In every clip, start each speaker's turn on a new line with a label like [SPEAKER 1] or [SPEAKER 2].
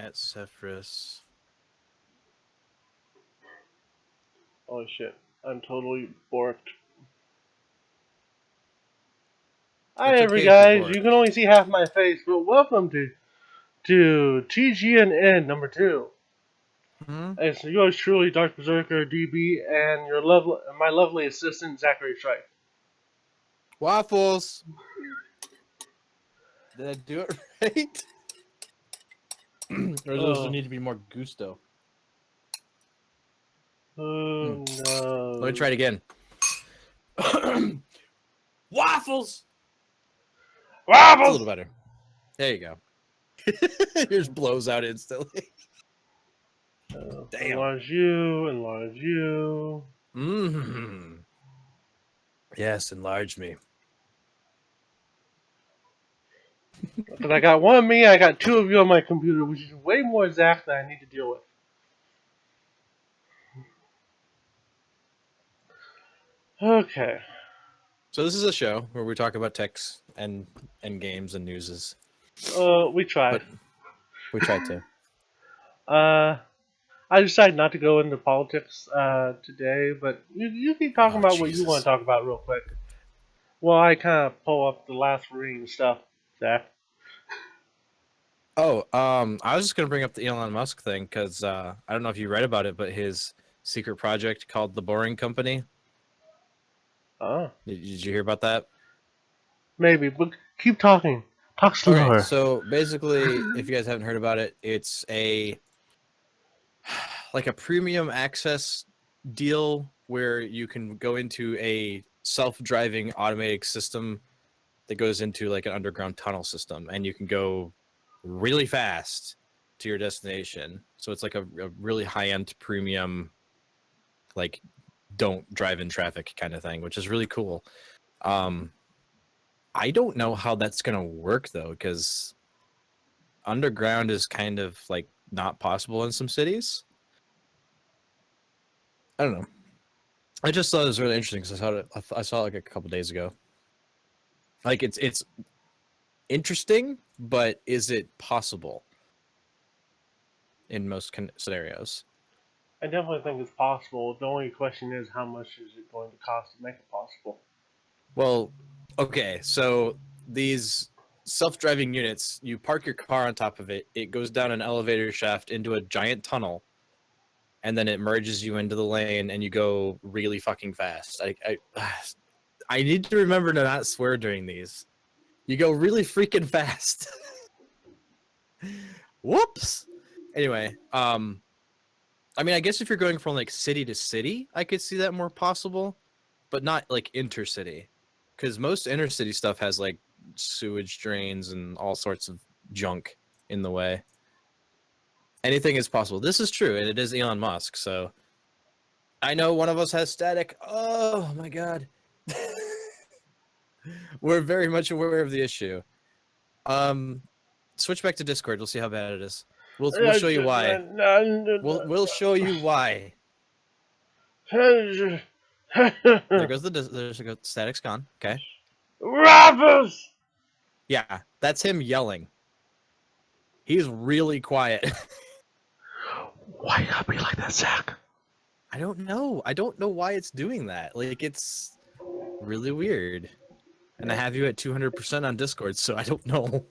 [SPEAKER 1] at Cephras.
[SPEAKER 2] Oh shit, I'm totally borked. Hi,
[SPEAKER 1] Okay
[SPEAKER 2] guys. You can only see half my face, but welcome to Tg&N number 2.
[SPEAKER 1] Hmm?
[SPEAKER 2] It's yours truly, DarkBazerker DB, and my lovely assistant Zakerystrife.
[SPEAKER 1] Waffles. Did I do it right? Or does there need to be more gusto?
[SPEAKER 2] Oh no.
[SPEAKER 1] Let me try it again. Waffles. That's a little better. There you go. Yours blows out instantly. Damn.
[SPEAKER 2] Enlarge you.
[SPEAKER 1] Mm-hmm. Yes, enlarge me.
[SPEAKER 2] Because I got one of me, I got 2 of you on my computer, which is way more Zach than I need to deal with. Okay.
[SPEAKER 1] So this is a show where we talk about techs and games and newses.
[SPEAKER 2] We try.
[SPEAKER 1] But we tried to.
[SPEAKER 2] I decided not to go into politics today, but you keep talking about what you want to talk about real quick. Well, I kind of pull up the last reading stuff, Zach.
[SPEAKER 1] Oh, I was just gonna bring up the Elon Musk thing because I don't know if you read about it, but his secret project called the Boring Company.
[SPEAKER 2] Oh,
[SPEAKER 1] Did you hear about that?
[SPEAKER 2] maybe, but keep talking. Talk slower.
[SPEAKER 1] Okay, so basically, if you guys haven't heard about it, it's a premium access deal where you can go into a self-driving automated system that goes into like an underground tunnel system, and you can go really fast to your destination. So it's like a really high-end premium, like don't drive in traffic kind of thing, which is really cool. I don't know how that's gonna work though, because underground is kind of like not possible in some cities. I don't know. I just thought it was really interesting because I saw it like a couple days ago. Like it's interesting, but is it possible in most scenarios?
[SPEAKER 2] I definitely think it's possible. The only question is, how much is it going to cost to make it possible?
[SPEAKER 1] Well, okay, so these self-driving units, you park your car on top of it, it goes down an elevator shaft into a giant tunnel, and then it merges you into the lane, and you go really fucking fast. I need to remember to not swear during these. You go really freaking fast. Whoops. Anyway, I mean, I guess if you're going from like city to city, I could see that more possible, but not like intercity, because most intercity stuff has like sewage drains and all sorts of junk in the way. Anything is possible. This is true, and it is Elon Musk. So I know one of us has static. Oh my god. We're very much aware of the issue. Switch back to Discord. We'll see how bad it is. We'll show you why. We'll show you why. There goes the static's gone. Okay.
[SPEAKER 2] Rappers!
[SPEAKER 1] Yeah, that's him yelling. He's really quiet.
[SPEAKER 2] Why you gotta be like that, Zach?
[SPEAKER 1] I don't know. I don't know why it's doing that. Like, it's really weird. And I have you at 200% on Discord, so I don't know.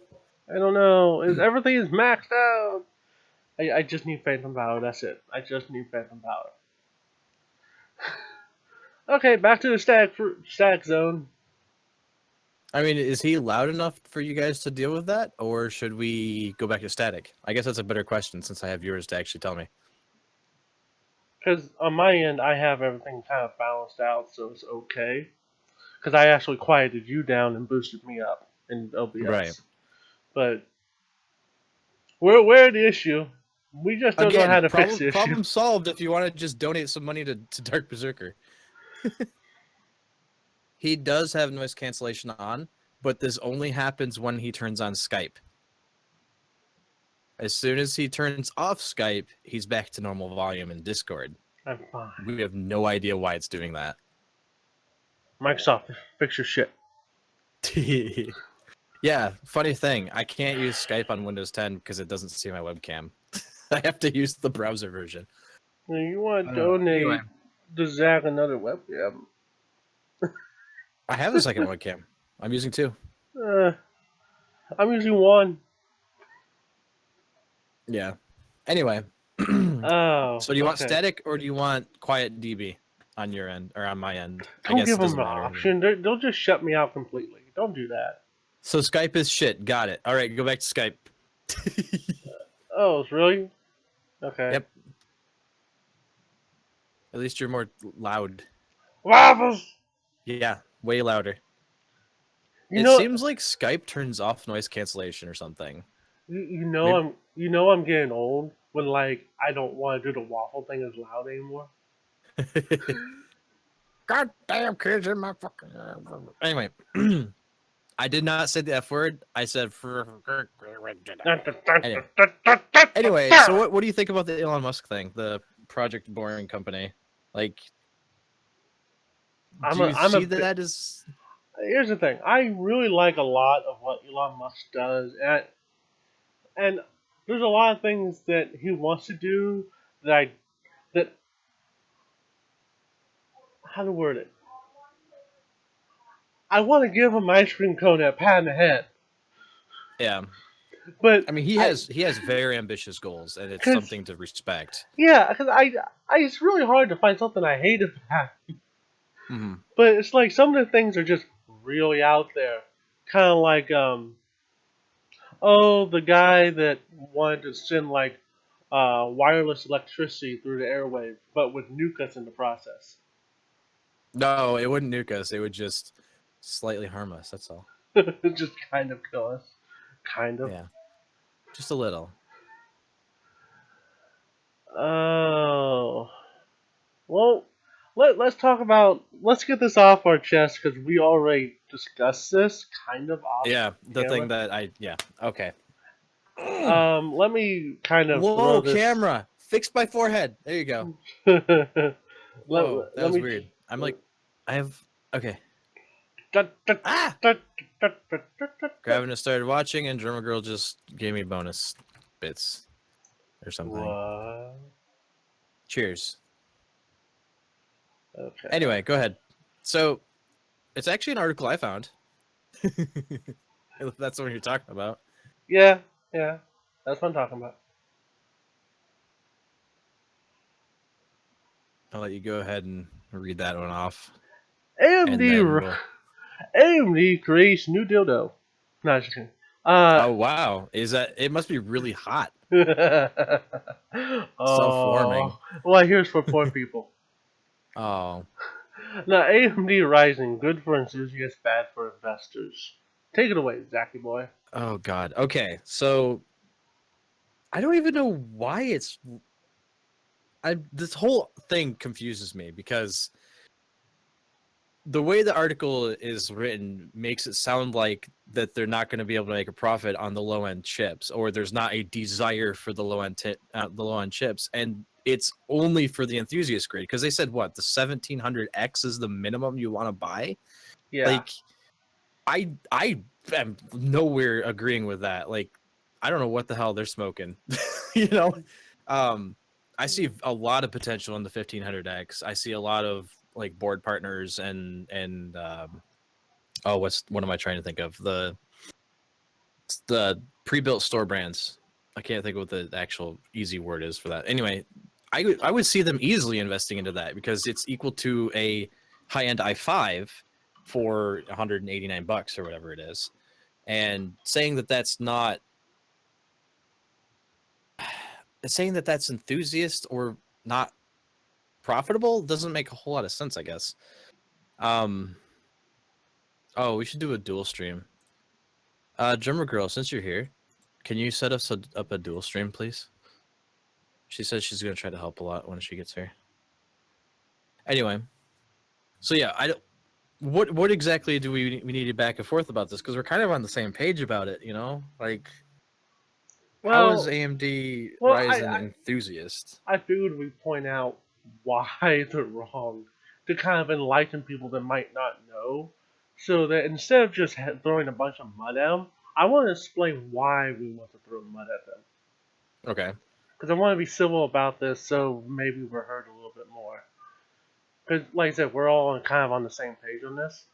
[SPEAKER 2] I don't know. Everything is maxed out. I just need Phantom Power. That's it. I just need Phantom Power. Okay, back to the static zone.
[SPEAKER 1] I mean, is he loud enough for you guys to deal with that, or should we go back to static? I guess that's a better question since I have yours to actually tell me.
[SPEAKER 2] Because on my end, I have everything kind of balanced out, so it's okay. Because I actually quieted you down and boosted me up in OBS.
[SPEAKER 1] Right.
[SPEAKER 2] But we're the issue. We just don't know how to fix the issue.
[SPEAKER 1] Problem solved if you want to just donate some money to DarkBazerker. He does have noise cancellation on, but this only happens when he turns on Skype. As soon as he turns off Skype, he's back to normal volume in Discord.
[SPEAKER 2] I'm fine.
[SPEAKER 1] We have no idea why it's doing that.
[SPEAKER 2] Microsoft, fix your shit.
[SPEAKER 1] Yeah, funny thing. I can't use Skype on Windows 10 because it doesn't see my webcam. I have to use the browser version.
[SPEAKER 2] You want to
[SPEAKER 1] Anyway,
[SPEAKER 2] donate to Zach another webcam?
[SPEAKER 1] I have a second webcam. I'm using two.
[SPEAKER 2] Uh, I'm using one.
[SPEAKER 1] Yeah. Anyway,
[SPEAKER 2] Oh,
[SPEAKER 1] so do you want
[SPEAKER 2] okay.
[SPEAKER 1] static or do you want quiet DB on your end or on my end? I
[SPEAKER 2] Don't
[SPEAKER 1] guess
[SPEAKER 2] give
[SPEAKER 1] it
[SPEAKER 2] them
[SPEAKER 1] doesn't
[SPEAKER 2] an
[SPEAKER 1] matter.
[SPEAKER 2] option. They'll just shut me out completely. Don't do that.
[SPEAKER 1] So Skype is shit. Got it. All right, go back to Skype.
[SPEAKER 2] Oh, really? Okay.
[SPEAKER 1] Yep. At least you're more loud.
[SPEAKER 2] Waffles.
[SPEAKER 1] Yeah, way louder.
[SPEAKER 2] You
[SPEAKER 1] It
[SPEAKER 2] know,
[SPEAKER 1] seems like Skype turns off noise cancellation or something. Maybe.
[SPEAKER 2] you know I'm getting old when like I don't want to do the waffle thing as loud anymore.
[SPEAKER 1] God damn kids in my fucking. Anyway, I did not say the F word. I said. Anyway. Anyway, so what do you think about the Elon Musk thing, the Project Boring company? Like, do you
[SPEAKER 2] I'm a
[SPEAKER 1] see
[SPEAKER 2] bit.
[SPEAKER 1] that as?
[SPEAKER 2] Here's the thing. I really like a lot of what Elon Musk does, and there's a lot of things that he wants to do that that how to word it. I want to give him ice cream cone and a pat in the head,
[SPEAKER 1] Yeah,
[SPEAKER 2] but
[SPEAKER 1] I mean he has very ambitious goals, and it's
[SPEAKER 2] cause
[SPEAKER 1] something to respect.
[SPEAKER 2] yeah, cause it's really hard to find something I hate about.
[SPEAKER 1] Mm-hmm.
[SPEAKER 2] But it's like some of the things are just really out there, kind of like oh, the guy that wanted to send like wireless electricity through the airwaves, but would nuke us in the process.
[SPEAKER 1] No, it wouldn't nuke us. It would just slightly harm us. That's all.
[SPEAKER 2] Just kind of kill us, kind of.
[SPEAKER 1] Yeah, just a little.
[SPEAKER 2] Oh, well, let's get this off our chest because we already discussed this kind of off
[SPEAKER 1] Yeah, the
[SPEAKER 2] camera.
[SPEAKER 1] thing that yeah. Okay.
[SPEAKER 2] Let me kind of throw
[SPEAKER 1] Whoa,
[SPEAKER 2] this.
[SPEAKER 1] camera! Fix my forehead. There you go.
[SPEAKER 2] let,
[SPEAKER 1] Whoa, that
[SPEAKER 2] let
[SPEAKER 1] was
[SPEAKER 2] me.
[SPEAKER 1] weird. I'm like, I have okay.
[SPEAKER 2] Dut, dut,
[SPEAKER 1] Ah!
[SPEAKER 2] dut, dut, dut, dut, dut, dut.
[SPEAKER 1] Gravina started watching, and Drummer Girl just gave me bonus bits or something.
[SPEAKER 2] What?
[SPEAKER 1] Cheers.
[SPEAKER 2] Okay.
[SPEAKER 1] Anyway, go ahead. So it's actually an article I found. If that's what you're talking about.
[SPEAKER 2] Yeah, yeah. That's what I'm talking about.
[SPEAKER 1] I'll let you go ahead and read that one off, and
[SPEAKER 2] AMD,
[SPEAKER 1] then we'll.
[SPEAKER 2] AMD creates new dildo. No, just kidding. Uh,
[SPEAKER 1] Oh wow! Is that? It must be really hot, self-warming.
[SPEAKER 2] oh, well, here's for poor people.
[SPEAKER 1] Oh,
[SPEAKER 2] Now, AMD Rising, good for enthusiasts, bad for investors. Take it away, Zachy boy.
[SPEAKER 1] oh God. Okay, so I don't even know why it's. This whole thing confuses me because the way the article is written makes it sound like that they're not going to be able to make a profit on the low end chips, or there's not a desire for the low end chips, and it's only for the enthusiast grade because they said what the 1700X is the minimum you want to buy.
[SPEAKER 2] Yeah.
[SPEAKER 1] Like, I am nowhere agreeing with that. Like, I don't know what the hell they're smoking, you know. Um, I see a lot of potential in the 1500X. I see a lot of like board partners and oh, what am I trying to think of? The pre-built store brands. I can't think of what the actual easy word is for that. Anyway, I would see them easily investing into that because it's equal to a high-end i5 for 189 bucks or whatever it is. And saying that that's enthusiast or not profitable doesn't make a whole lot of sense, I guess. Oh, we should do a dual stream. Drummer Girl, since you're here, can you set us up a dual stream, please? She says she's gonna try to help a lot when she gets here. Anyway, so yeah, I don't. What exactly do we need to back and forth about this? Because we're kind of on the same page about it, you know. Like, how is
[SPEAKER 2] Well,
[SPEAKER 1] AMD
[SPEAKER 2] well,
[SPEAKER 1] Ryzen enthusiast?
[SPEAKER 2] I figured we'd point out why they're wrong to kind of enlighten people that might not know. So that instead of just throwing a bunch of mud at them, I want to explain why we want to throw mud at them.
[SPEAKER 1] Okay.
[SPEAKER 2] because I want to be civil about this, so maybe we're heard a little bit more. Because, like I said, we're all kind of on the same page on this.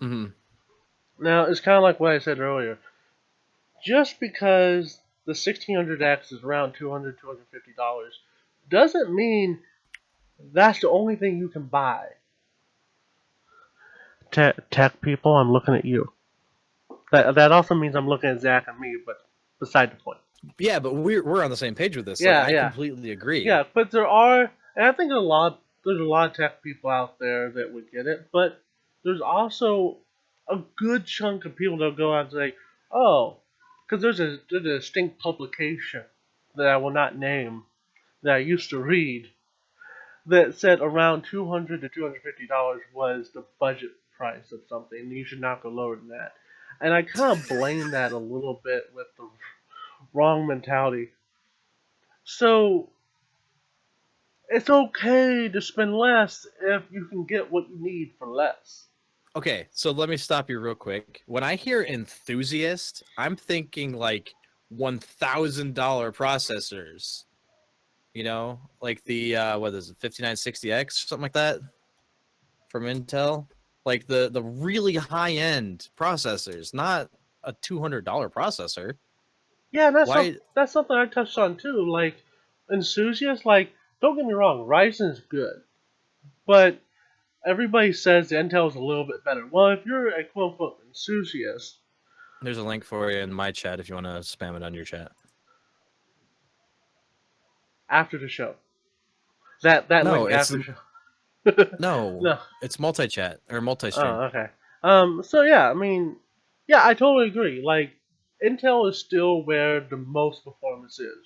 [SPEAKER 1] Hmm.
[SPEAKER 2] Now, it's kind of like what I said earlier. Just because the 1600X is around $200, $250 doesn't mean that's the only thing you can buy. Tech people, I'm looking at you. That also means I'm looking at Zach and me, but beside the point.
[SPEAKER 1] Yeah, but we're on the same page with this. Like,
[SPEAKER 2] Yeah,
[SPEAKER 1] I
[SPEAKER 2] yeah,
[SPEAKER 1] completely agree.
[SPEAKER 2] yeah. But there are, and I think there's a lot of tech people out there that would get it. But there's also a good chunk of people that'll go out and say, oh, because there's a distinct publication that I will not name that I used to read that said around $200 to $250 was the budget price of something. You should not go lower than that. And I kind of blame that a little bit with the wrong mentality. So it's okay to spend less if you can get what you need for less.
[SPEAKER 1] Okay, so let me stop you real quick. When I hear enthusiast, I'm thinking like $1,000 processors. You know, like the what is it, 5960X, something like that from Intel. Like the really high end processors, not a $200 processor.
[SPEAKER 2] Yeah,
[SPEAKER 1] Why?
[SPEAKER 2] that's something I touched on too. Like enthusiasts, like don't get me wrong, Ryzen's good, but everybody says Intel's a little bit better. Well, if you're a quote unquote enthusiast,
[SPEAKER 1] There's a link for you in my chat if you want to spam it on your chat.
[SPEAKER 2] after the show, that
[SPEAKER 1] No,
[SPEAKER 2] link
[SPEAKER 1] it's
[SPEAKER 2] after the show.
[SPEAKER 1] no,
[SPEAKER 2] No.
[SPEAKER 1] it's multi-chat or multi-stream.
[SPEAKER 2] Oh, okay. So yeah, I mean, yeah, I totally agree. Like, Intel is still where the most performance is.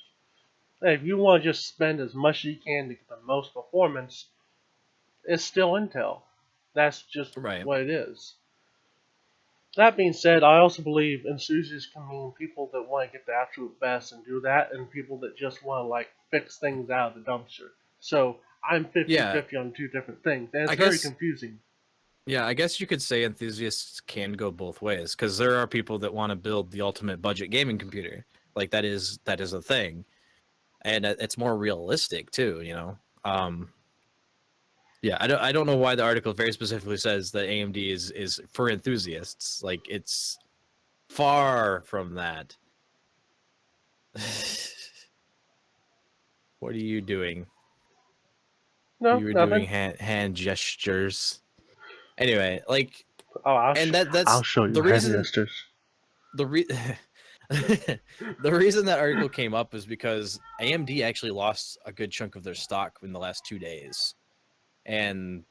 [SPEAKER 2] Hey, if you want to just spend as much as you can to get the most performance, it's still Intel. That's just
[SPEAKER 1] Right.
[SPEAKER 2] what it is. That being said, I also believe enthusiasts can mean people that want to get the absolute best and do that, and people that just want to like fix things out of the dumpster. So I'm
[SPEAKER 1] Yeah,
[SPEAKER 2] 50-50 on two different things, and it's
[SPEAKER 1] I
[SPEAKER 2] very
[SPEAKER 1] guess.
[SPEAKER 2] confusing.
[SPEAKER 1] Yeah, I guess you could say enthusiasts can go both ways because there are people that want to build the ultimate budget gaming computer. Like that is a thing, and it's more realistic too. You know. Yeah, I don't know why the article very specifically says that AMD is for enthusiasts. Like it's far from that. What are you doing?
[SPEAKER 2] No,
[SPEAKER 1] You were doing
[SPEAKER 2] nothing.
[SPEAKER 1] hand gestures. Anyway, like,
[SPEAKER 2] Oh,
[SPEAKER 1] and
[SPEAKER 2] I'll
[SPEAKER 1] that's
[SPEAKER 2] show you
[SPEAKER 1] the
[SPEAKER 2] hand
[SPEAKER 1] reason.
[SPEAKER 2] gestures.
[SPEAKER 1] The re- the reason that article came up is because AMD actually lost a good chunk of their stock in the last 2 days, and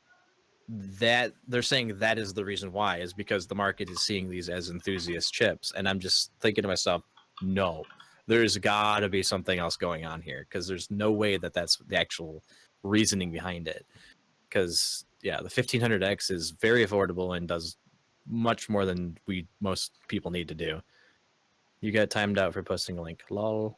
[SPEAKER 1] that they're saying that is the reason why is because the market is seeing these as enthusiast chips, and I'm just thinking to myself, no, there's got to be something else going on here because there's no way that that's the actual reasoning behind it. Because yeah, the 1500X is very affordable and does much more than most people need to do. You got timed out for posting a link. Lol.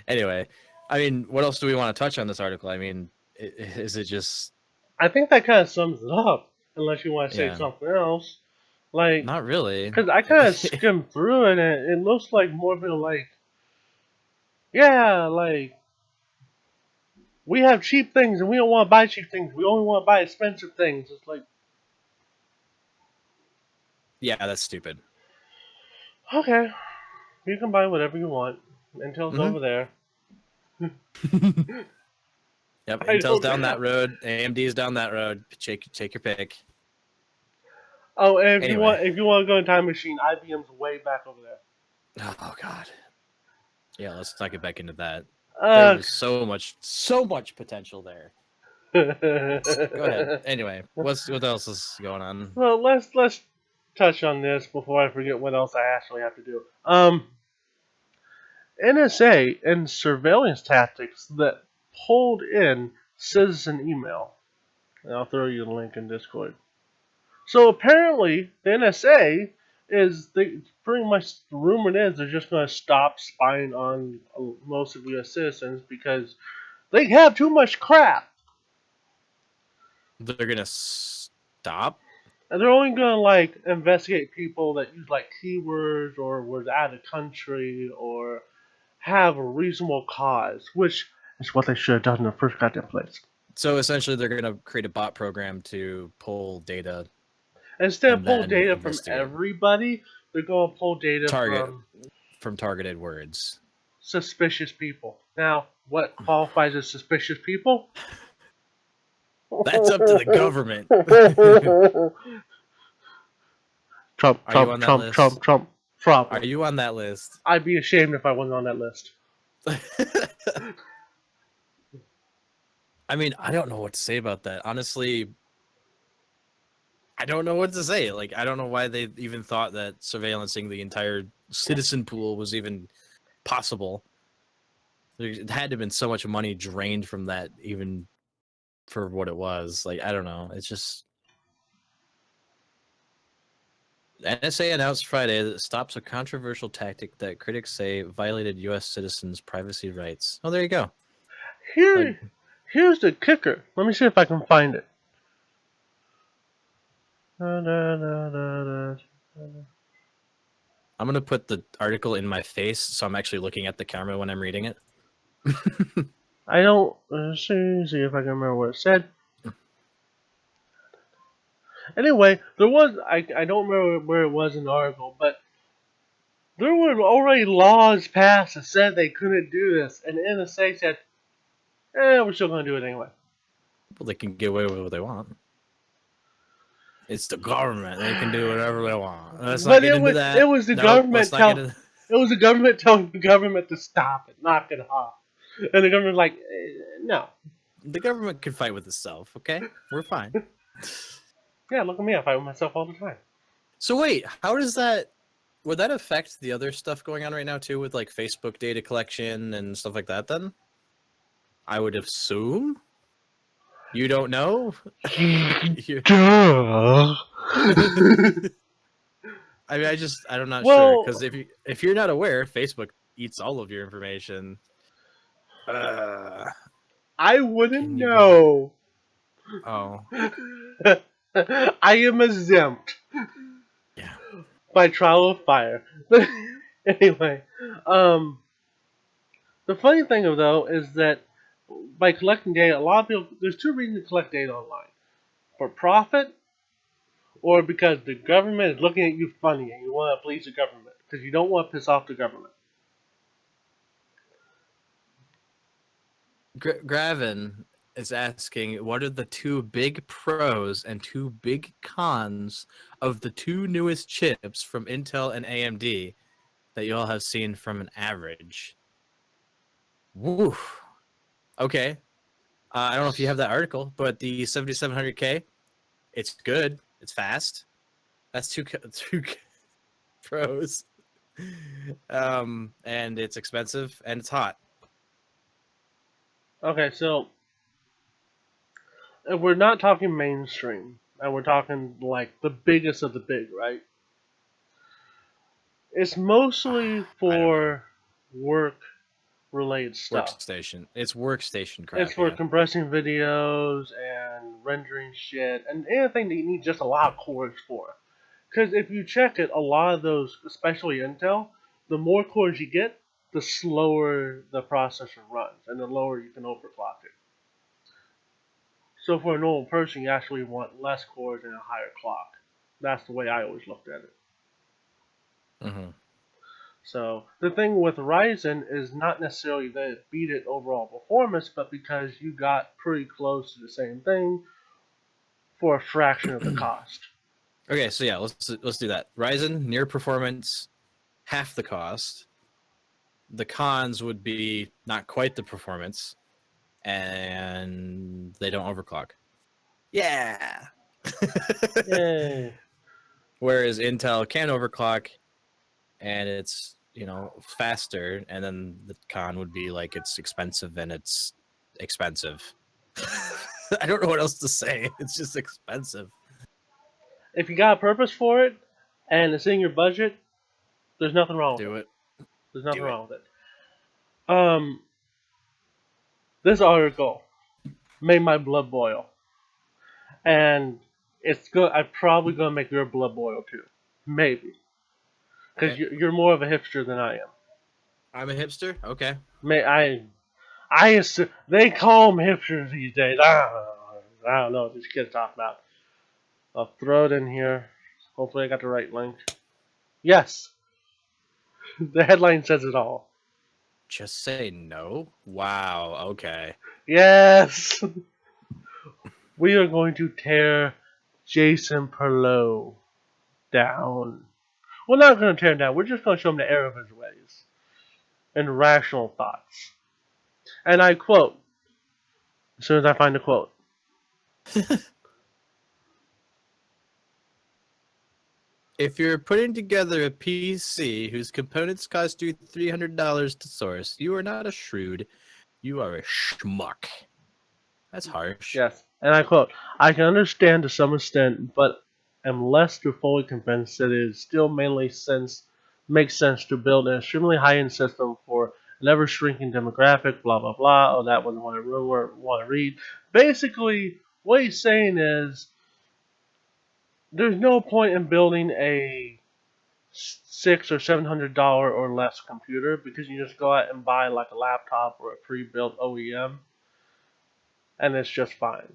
[SPEAKER 1] Anyway, I mean, what else do we want to touch on this article? I mean, is it just
[SPEAKER 2] I think that kind of sums it up, unless you want to say
[SPEAKER 1] yeah?
[SPEAKER 2] something else. Like,
[SPEAKER 1] Not really.
[SPEAKER 2] because I kind of skimmed through it, and it looks like more of a like, yeah, like we have cheap things, and we don't want to buy cheap things. We only want to buy expensive things. It's like,
[SPEAKER 1] Yeah, that's stupid.
[SPEAKER 2] okay, you can buy whatever you want. Intel's
[SPEAKER 1] Hmm.
[SPEAKER 2] over there.
[SPEAKER 1] Yep,
[SPEAKER 2] I
[SPEAKER 1] Intel's
[SPEAKER 2] don't.
[SPEAKER 1] down that road. AMD's down that road. Take your pick.
[SPEAKER 2] Oh, and
[SPEAKER 1] Anyway.
[SPEAKER 2] if you want to go in time machine, IBM's way back over there.
[SPEAKER 1] Oh God. Yeah, let's not get back into that. There
[SPEAKER 2] Uh,
[SPEAKER 1] was so much potential there. Go ahead. Anyway, what else is going on?
[SPEAKER 2] well, let's touch on this before I forget what else I actually have to do. NSA and surveillance tactics that pulled in citizen email. And I'll throw you the link in Discord. So apparently, the NSA pretty much the rumor is they're just going to stop spying on most of U.S. citizens because they have too much crap.
[SPEAKER 1] They're gonna stop.
[SPEAKER 2] And they're only going to like investigate people that use like keywords or was out of country or have a reasonable cause, which is what they should have done in the first goddamn place.
[SPEAKER 1] So essentially, they're going to create a bot program to pull data
[SPEAKER 2] Instead of
[SPEAKER 1] and
[SPEAKER 2] pull
[SPEAKER 1] then
[SPEAKER 2] data from
[SPEAKER 1] investigate.
[SPEAKER 2] everybody, they're going to pull data
[SPEAKER 1] from targeted words.
[SPEAKER 2] Suspicious people. Now, what qualifies as suspicious people?
[SPEAKER 1] That's up to the government.
[SPEAKER 2] Trump,
[SPEAKER 1] Are you on that list?
[SPEAKER 2] Trump. Problem.
[SPEAKER 1] Are you on that list?
[SPEAKER 2] I'd be ashamed if I wasn't on that list.
[SPEAKER 1] I mean, I don't know what to say about that. Honestly, I don't know what to say. Like, I don't know why they even thought that surveillancing the entire citizen pool was even possible. There had to have been so much money drained from that, even for what it was. Like, I don't know. It's just. The NSA announced Friday that it stops a controversial tactic that critics say violated U.S. citizens' privacy rights. Oh, there you go.
[SPEAKER 2] Here's the kicker. Let me see if I can find it.
[SPEAKER 1] I'm going to put the article in my face, so I'm actually looking at the camera when I'm reading it.
[SPEAKER 2] I don't see if I can remember what it said. Anyway, there was I don't remember where it was in the article, but there were already laws passed that said they couldn't do this, and the NSA said, we're still going to do it anyway.
[SPEAKER 1] Well, they can get away with what they want. It's the government; they can do whatever they want. Let's not get into that.
[SPEAKER 2] It was the government telling the government to stop it, knock it off, and the government like, no.
[SPEAKER 1] The government can fight with itself. Okay, we're fine.
[SPEAKER 2] Yeah, look at me. I fight with myself all the time.
[SPEAKER 1] So wait, how does that? Would that affect the other stuff going on right now too, with like Facebook data collection and stuff like that? Then I would assume. You don't know?
[SPEAKER 2] Duh.
[SPEAKER 1] I mean, I'm not sure, because if you're not aware, Facebook eats all of your information.
[SPEAKER 2] I wouldn't know.
[SPEAKER 1] Oh.
[SPEAKER 2] I am exempt.
[SPEAKER 1] Yeah.
[SPEAKER 2] By trial of fire. But anyway, the funny thing though is that by collecting data, a lot of people, there's two reasons to collect data online: for profit, or because the government is looking at you funny and you want to please the government because you don't want to piss off the government.
[SPEAKER 1] Gravin is asking, what are the two big pros and two big cons of the two newest chips from Intel and AMD that you all have seen from an average? Woo. Okay. I don't know if you have that article, but the 7700K, it's good. It's fast. That's two pros. And it's expensive and it's hot.
[SPEAKER 2] Okay, so if we're not talking mainstream, and we're talking like the biggest of the big, right? It's mostly for work-related stuff.
[SPEAKER 1] Workstation. It's workstation crap.
[SPEAKER 2] It's for compressing videos and rendering shit and anything that you need just a lot of cores for. Because if you check it, a lot of those, especially Intel, the more cores you get, the slower the processor runs and the lower you can overclock it. So for a normal person, you actually want less cores and a higher clock. That's the way I always looked at it.
[SPEAKER 1] Mm-hmm.
[SPEAKER 2] So the thing with Ryzen is not necessarily that it beat it overall performance, but because you got pretty close to the same thing for a fraction of the cost.
[SPEAKER 1] Okay, so yeah, let's do that. Ryzen near performance, half the cost. The cons would be not quite the performance, and they don't overclock. Yeah.
[SPEAKER 2] Yay.
[SPEAKER 1] Whereas Intel can overclock, and it's faster, and then the con would be like it's expensive and it's expensive. I don't know what else to say. It's just expensive.
[SPEAKER 2] If you got a purpose for it and it's in your budget, there's nothing wrong with it. There's nothing wrong with it. This article made my blood boil, and it's good. I'm probably gonna make your blood boil too, maybe, because you're more of a hipster than I am.
[SPEAKER 1] I'm a hipster. Okay.
[SPEAKER 2] They call them hipsters these days. I don't know what these kids talk about. I'll throw it in here. Hopefully, I got the right link. Yes, the headline says it all.
[SPEAKER 1] Just say no. Wow. Okay.
[SPEAKER 2] Yes, we are going to tear Jason Perlow down. We're not going to tear him down. We're just going to show him the error of his ways and rational thoughts. And I quote, as soon as I find the quote.
[SPEAKER 1] If you're putting together a PC whose components cost you $300 to source, you are not a shrew. You are a schmuck. That's harsh.
[SPEAKER 2] Yes, and I quote, I can understand to some extent, but am less to fully convinced that it still makes sense to build an extremely high-end system for an ever-shrinking demographic, blah, blah, blah. Oh, that wasn't what I really want to read. Basically, what he's saying is there's no point in building a $600 or $700 or less computer because you just go out and buy like a laptop or a pre-built OEM, and it's just fine.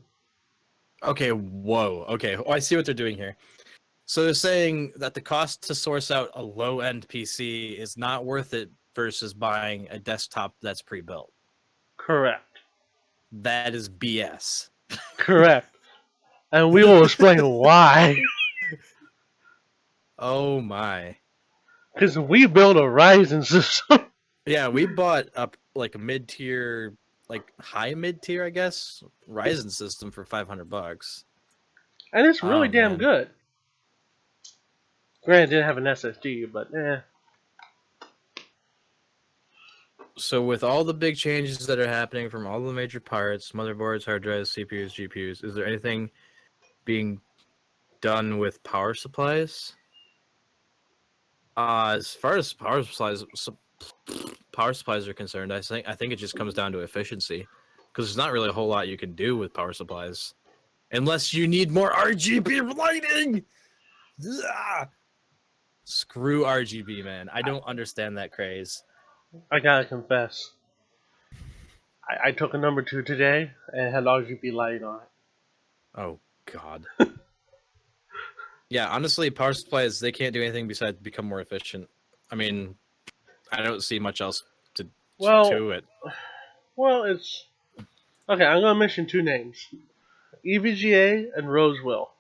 [SPEAKER 1] Okay, whoa. Okay, I see what they're doing here. So they're saying that the cost to source out a low-end PC is not worth it versus buying a desktop that's pre-built.
[SPEAKER 2] Correct.
[SPEAKER 1] That is BS.
[SPEAKER 2] Correct. And we will explain why.
[SPEAKER 1] Oh my.
[SPEAKER 2] Because we built a Ryzen system.
[SPEAKER 1] Yeah, we bought a mid-tier, high mid-tier, I guess, Ryzen system for $500.
[SPEAKER 2] And it's really
[SPEAKER 1] Oh
[SPEAKER 2] damn
[SPEAKER 1] man.
[SPEAKER 2] good. Granted, it didn't have an SSD, but
[SPEAKER 1] So with all the big changes that are happening from all the major parts, motherboards, hard drives, CPUs, GPUs, is there anything being done with power supplies? As far as power supplies are concerned, I think it just comes down to efficiency, because there's not really a whole lot you can do with power supplies, unless you need more RGB lighting. Ugh. Screw RGB, man. I don't understand that craze.
[SPEAKER 2] I gotta confess. I took a number 2 today and it had RGB light on it.
[SPEAKER 1] Oh God. Yeah, honestly, power supplies, they can't do anything besides become more efficient. I mean, I don't see much else to
[SPEAKER 2] Well,
[SPEAKER 1] it.
[SPEAKER 2] it's okay. I'm gonna mention 2 names: EVGA and Rosewell.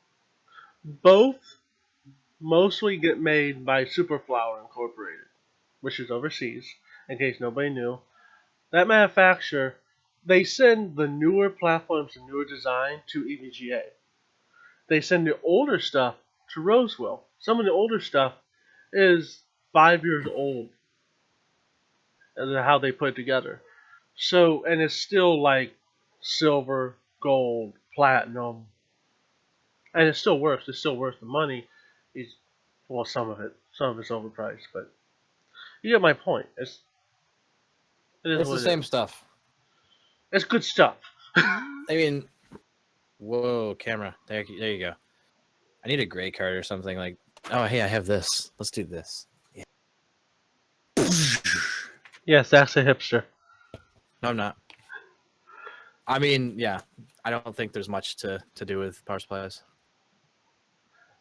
[SPEAKER 2] Both mostly get made by Superflower Incorporated, which is overseas. In case nobody knew, that manufacturer, they send the newer platforms and newer design to EVGA. They send the older stuff to Rosewell. Some of the older stuff is 5 years old, and how they put it together. So, and it's still like silver, gold, platinum, and it still works. It's still worth the money. It's, well, some of it's overpriced, but you get my point. It is
[SPEAKER 1] It's
[SPEAKER 2] what
[SPEAKER 1] the
[SPEAKER 2] it
[SPEAKER 1] same
[SPEAKER 2] is.
[SPEAKER 1] stuff.
[SPEAKER 2] It's good stuff.
[SPEAKER 1] I mean, whoa, camera. There you go. I need a gray card or something like. Oh, hey, I have this. Let's do this. Yeah.
[SPEAKER 2] Yes, that's a hipster.
[SPEAKER 1] No, I'm not. I mean, yeah, I don't think there's much to do with power supplies.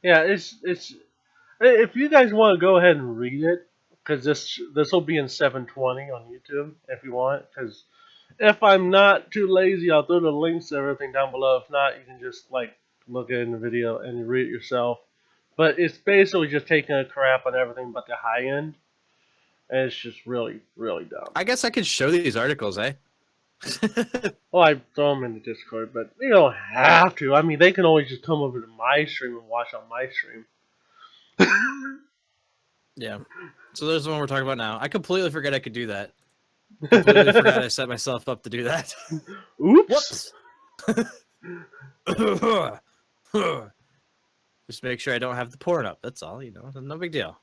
[SPEAKER 2] Yeah, it's. If you guys want to go ahead and read it, because this will be in 720 on YouTube if you want. Because if I'm not too lazy, I'll throw the links to everything down below. If not, you can just like look at it in the video and read it yourself. But it's basically just taking a crap on everything but the high end, and it's just really, really dumb.
[SPEAKER 1] I guess I could show these articles, eh?
[SPEAKER 2] Well, I throw them in the Discord, but you don't have to. I mean, they can always just come over to my stream and watch on my stream.
[SPEAKER 1] Yeah. So there's the one we're talking about now. I completely forgot I could do that. Completely forgot I set myself up to do that.
[SPEAKER 2] Oops.
[SPEAKER 1] Whoops. Just make sure I don't have the porn up. That's all, no big deal.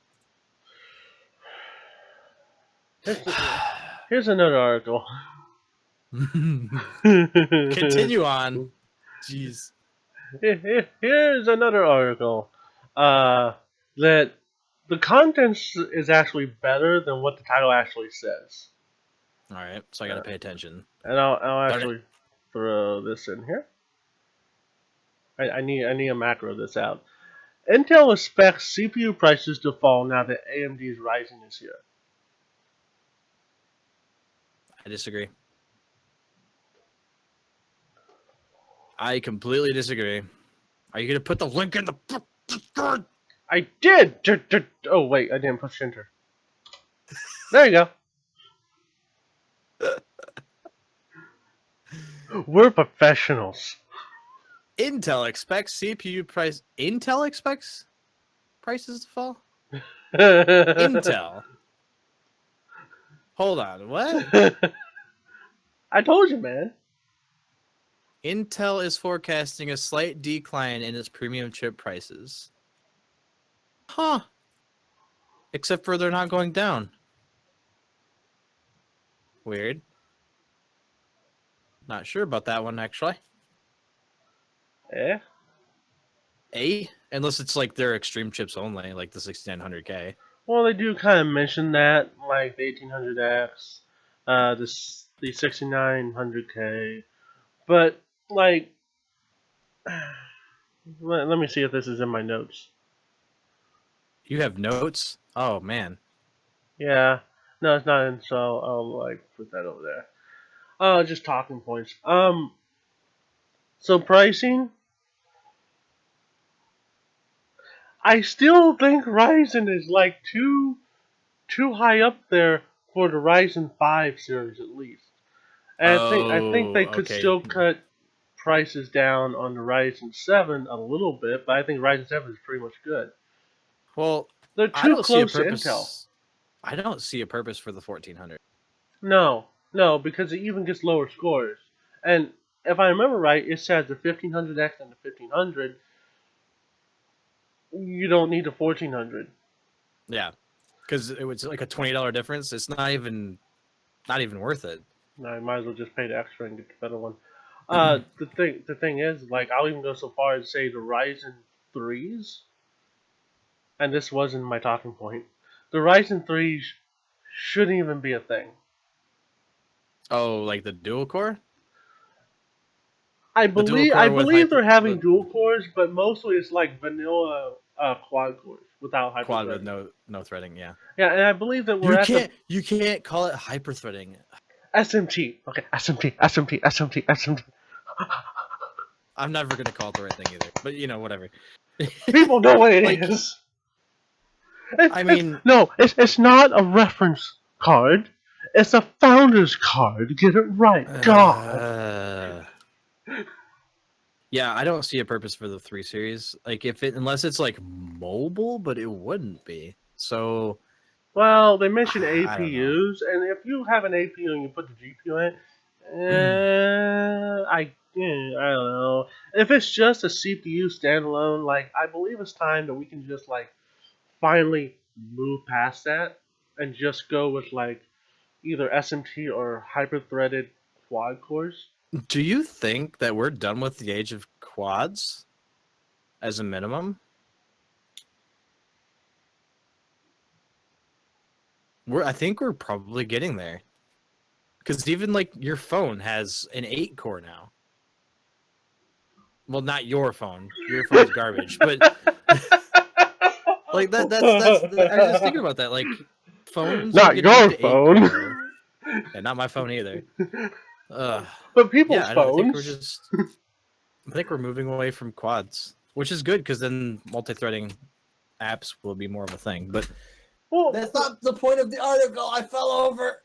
[SPEAKER 2] Here's another article.
[SPEAKER 1] Continue on. Jeez.
[SPEAKER 2] Here's another article that the contents is actually better than what the title actually says.
[SPEAKER 1] All right, so I got to pay attention.
[SPEAKER 2] And I'll
[SPEAKER 1] Darn it.
[SPEAKER 2] actually throw this in here. I need a macro this out. Intel expects CPU prices to fall now that AMD's Ryzen is here.
[SPEAKER 1] I disagree. I completely disagree. Are you gonna put the link in the Discord?
[SPEAKER 2] I did. Oh wait, I didn't push enter. There you go. We're professionals.
[SPEAKER 1] Intel expects CPU price. Intel expects prices to fall. Intel. Hold on. What?
[SPEAKER 2] I told you, man.
[SPEAKER 1] Intel is forecasting a slight decline in its premium chip prices. Huh. Except for they're not going down. Weird. Not sure about that one, actually.
[SPEAKER 2] Eh?
[SPEAKER 1] Unless it's like their extreme chips only, like the 6900K.
[SPEAKER 2] Well, they do kind of mention that, like the 1800X, the 6900K, but like, let me see if this is in my notes.
[SPEAKER 1] You have notes? Oh, man.
[SPEAKER 2] Yeah, no, it's not in. So I'll like put that over there. Just talking points. So pricing, I still think Ryzen is like too high up there for the Ryzen 5 series at least. And I think they could
[SPEAKER 1] Okay.
[SPEAKER 2] still cut prices down on the Ryzen 7 a little bit, but I think Ryzen 7 is pretty much good.
[SPEAKER 1] Well,
[SPEAKER 2] They're
[SPEAKER 1] I
[SPEAKER 2] too
[SPEAKER 1] don't see a
[SPEAKER 2] close to Intel.
[SPEAKER 1] purpose. I don't see a purpose for the 1400.
[SPEAKER 2] No, because it even gets lower scores. And if I remember right, it says the 1500X and the 1500. You don't need the 1400.
[SPEAKER 1] Yeah, because it was like a $20 difference. It's not even worth it.
[SPEAKER 2] No, you might as well just pay the extra and get the better one. The thing is, like, I'll even go so far as say the Ryzen 3s, and this wasn't my talking point. The Ryzen 3s shouldn't even be a thing.
[SPEAKER 1] Oh, like the dual core?
[SPEAKER 2] I
[SPEAKER 1] The dual
[SPEAKER 2] believe
[SPEAKER 1] core with
[SPEAKER 2] they're having dual cores, but mostly it's like vanilla quad cores without
[SPEAKER 1] quad
[SPEAKER 2] hyper
[SPEAKER 1] with
[SPEAKER 2] threading.
[SPEAKER 1] no threading. Yeah,
[SPEAKER 2] Yeah, and I believe that we're at the
[SPEAKER 1] you can't call it hyper threading.
[SPEAKER 2] SMT. Okay, SMT.
[SPEAKER 1] I'm never gonna call it the right thing either. But you know, whatever.
[SPEAKER 2] People know what it
[SPEAKER 1] Like,
[SPEAKER 2] is.
[SPEAKER 1] I mean,
[SPEAKER 2] No, it's not a reference card. It's a founder's card. Get it right. God.
[SPEAKER 1] Yeah, I don't see a purpose for the 3 series. Like, unless it's like mobile, but it wouldn't be. So
[SPEAKER 2] Well, they mentioned
[SPEAKER 1] I don't know.
[SPEAKER 2] APUs, and if you have an APU and you put the GPU in it, I don't know. If it's just a CPU standalone, like I believe it's time that we can just like finally move past that and just go with like either SMT or hyper-threaded quad cores.
[SPEAKER 1] Do you think that we're done with the age of quads as a minimum? I think we're probably getting there. Because even like your phone has an 8 core now. Well, not your phone. Your phone's garbage. But like that's I was just thinking about that. Like phones are
[SPEAKER 2] Not
[SPEAKER 1] getting up
[SPEAKER 2] your
[SPEAKER 1] to 8
[SPEAKER 2] phone,
[SPEAKER 1] core. And not my phone either.
[SPEAKER 2] but people's
[SPEAKER 1] Yeah, I think
[SPEAKER 2] phones.
[SPEAKER 1] I think we're moving away from quads, which is good because then multi-threading apps will be more of a thing. But
[SPEAKER 2] Well,
[SPEAKER 1] that's not the point of the article. I fell over.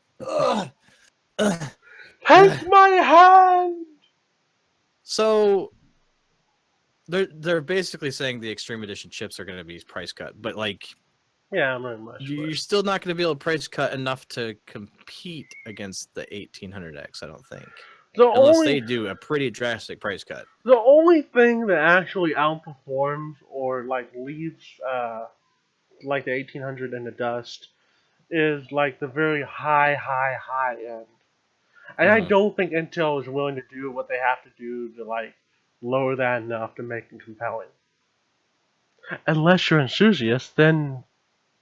[SPEAKER 2] take my hand.
[SPEAKER 1] So they're basically saying the Extreme Edition chips are going to be price cut, but like
[SPEAKER 2] Yeah, very much.
[SPEAKER 1] you're still not going to be able to price cut enough to compete against the 1800X. I don't think,
[SPEAKER 2] The
[SPEAKER 1] unless
[SPEAKER 2] only
[SPEAKER 1] they do a pretty drastic price cut.
[SPEAKER 2] the only thing that actually outperforms or like leaves like the 1800 in the dust is like the very high end. And I
[SPEAKER 1] Mhm.
[SPEAKER 2] don't think Intel is willing to do what they have to do to like lower that enough to make it compelling. Unless you're an enthusiast, then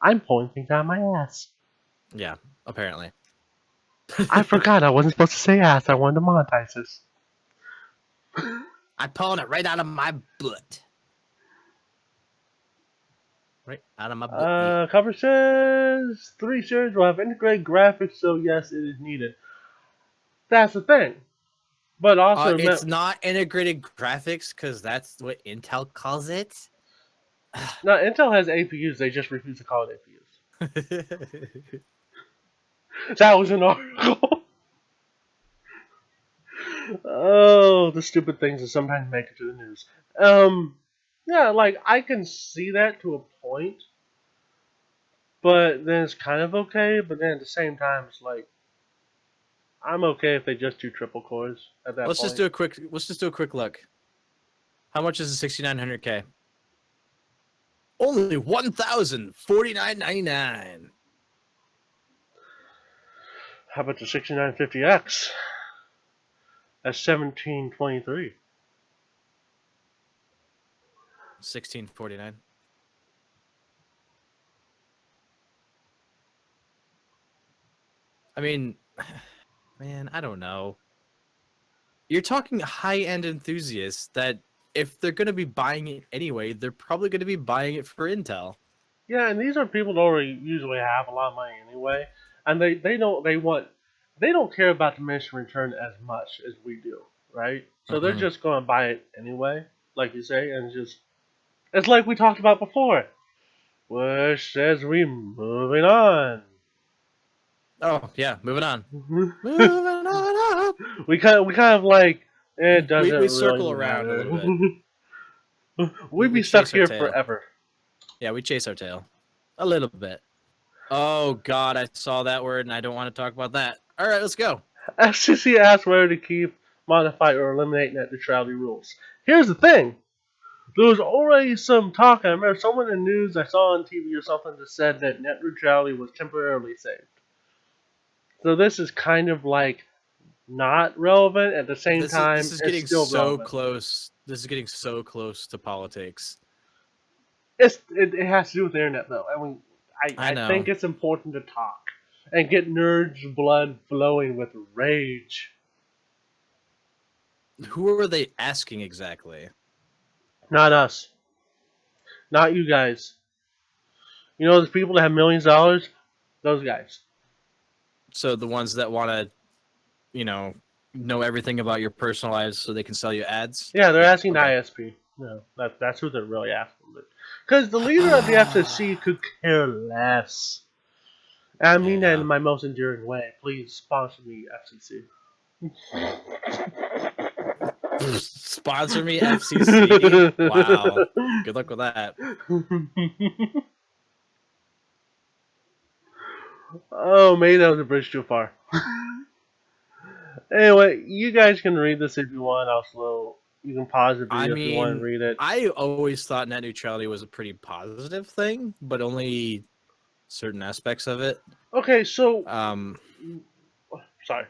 [SPEAKER 2] I'm pulling things out of my ass.
[SPEAKER 1] Yeah, apparently.
[SPEAKER 2] I forgot I wasn't supposed to say ass. I wanted to monetize this.
[SPEAKER 1] I'm pulling it right out of my butt. Right out of my butt.
[SPEAKER 2] Cover says 3 series will have integrated graphics, so yes, it is needed. That's the thing. But also,
[SPEAKER 1] It's not integrated graphics because that's what Intel calls it.
[SPEAKER 2] no, Intel has APUs. They just refuse to call it APUs. That was an article. Oh, the stupid things that sometimes make it to the news. Yeah, like I can see that to a point, but then it's kind of okay. But then at the same time, it's like I'm okay if they just do triple cores at that
[SPEAKER 1] Let's
[SPEAKER 2] point.
[SPEAKER 1] just do a quick. Let's just do a quick look. How much is a 6900K? Only $1,049.99.
[SPEAKER 2] How about the 6950X? That's 1723.
[SPEAKER 1] 1649. I mean, man, I don't know. You're talking high-end enthusiasts that if they're going to be buying it anyway, they're probably going to be buying it for Intel.
[SPEAKER 2] Yeah, and these are people that already usually have a lot of money anyway, and they don't care about diminishing return as much as we do, right? So they're
[SPEAKER 1] Mhm.
[SPEAKER 2] just going to buy it anyway, like you say, and it's like we talked about before, which says we moving on.
[SPEAKER 1] Oh, yeah, moving on.
[SPEAKER 2] we
[SPEAKER 1] Moving on up.
[SPEAKER 2] kind of like it doesn't
[SPEAKER 1] We
[SPEAKER 2] really
[SPEAKER 1] circle around a little bit.
[SPEAKER 2] matter. We'd
[SPEAKER 1] We
[SPEAKER 2] be stuck
[SPEAKER 1] chase our
[SPEAKER 2] here
[SPEAKER 1] tail.
[SPEAKER 2] forever.
[SPEAKER 1] Yeah, we chase our tail. A little bit. Oh, God, I saw that word, and I don't want to talk about that. All right, let's go.
[SPEAKER 2] FCC asked whether to keep, modify, or eliminate net neutrality rules. Here's the thing. There was already some talk. I remember someone in the news I saw on TV or something that said that net neutrality was temporarily saved. So this is kind of like not relevant. At the same
[SPEAKER 1] This
[SPEAKER 2] time,
[SPEAKER 1] is
[SPEAKER 2] it's
[SPEAKER 1] getting
[SPEAKER 2] still
[SPEAKER 1] so
[SPEAKER 2] relevant.
[SPEAKER 1] close. This is getting so close to politics.
[SPEAKER 2] It has to do with the internet, though. I mean,
[SPEAKER 1] I
[SPEAKER 2] I
[SPEAKER 1] know.
[SPEAKER 2] think it's important to talk and get nerds' blood flowing with rage.
[SPEAKER 1] Who are they asking exactly?
[SPEAKER 2] Not us. Not you guys. You know those people that have millions of dollars? Those guys.
[SPEAKER 1] So the ones that want to, you know everything about your personal lives so they can sell you ads?
[SPEAKER 2] Yeah, they're
[SPEAKER 1] Yeah,
[SPEAKER 2] asking the
[SPEAKER 1] okay.
[SPEAKER 2] ISP. No, that's who they're really asking. Because the leader of the FCC could care less. And I mean that in
[SPEAKER 1] Yeah.
[SPEAKER 2] my most endearing way. Please sponsor me, FCC.
[SPEAKER 1] Sponsor me, FCC. Wow. Good luck with that.
[SPEAKER 2] Oh, maybe that was a bridge too far. Anyway, you guys can read this if you want. Also, you can pause the
[SPEAKER 1] I
[SPEAKER 2] video if you want to
[SPEAKER 1] mean,
[SPEAKER 2] read it.
[SPEAKER 1] I always thought net neutrality was a pretty positive thing, but only certain aspects of it.
[SPEAKER 2] Okay, so
[SPEAKER 1] Um,
[SPEAKER 2] sorry.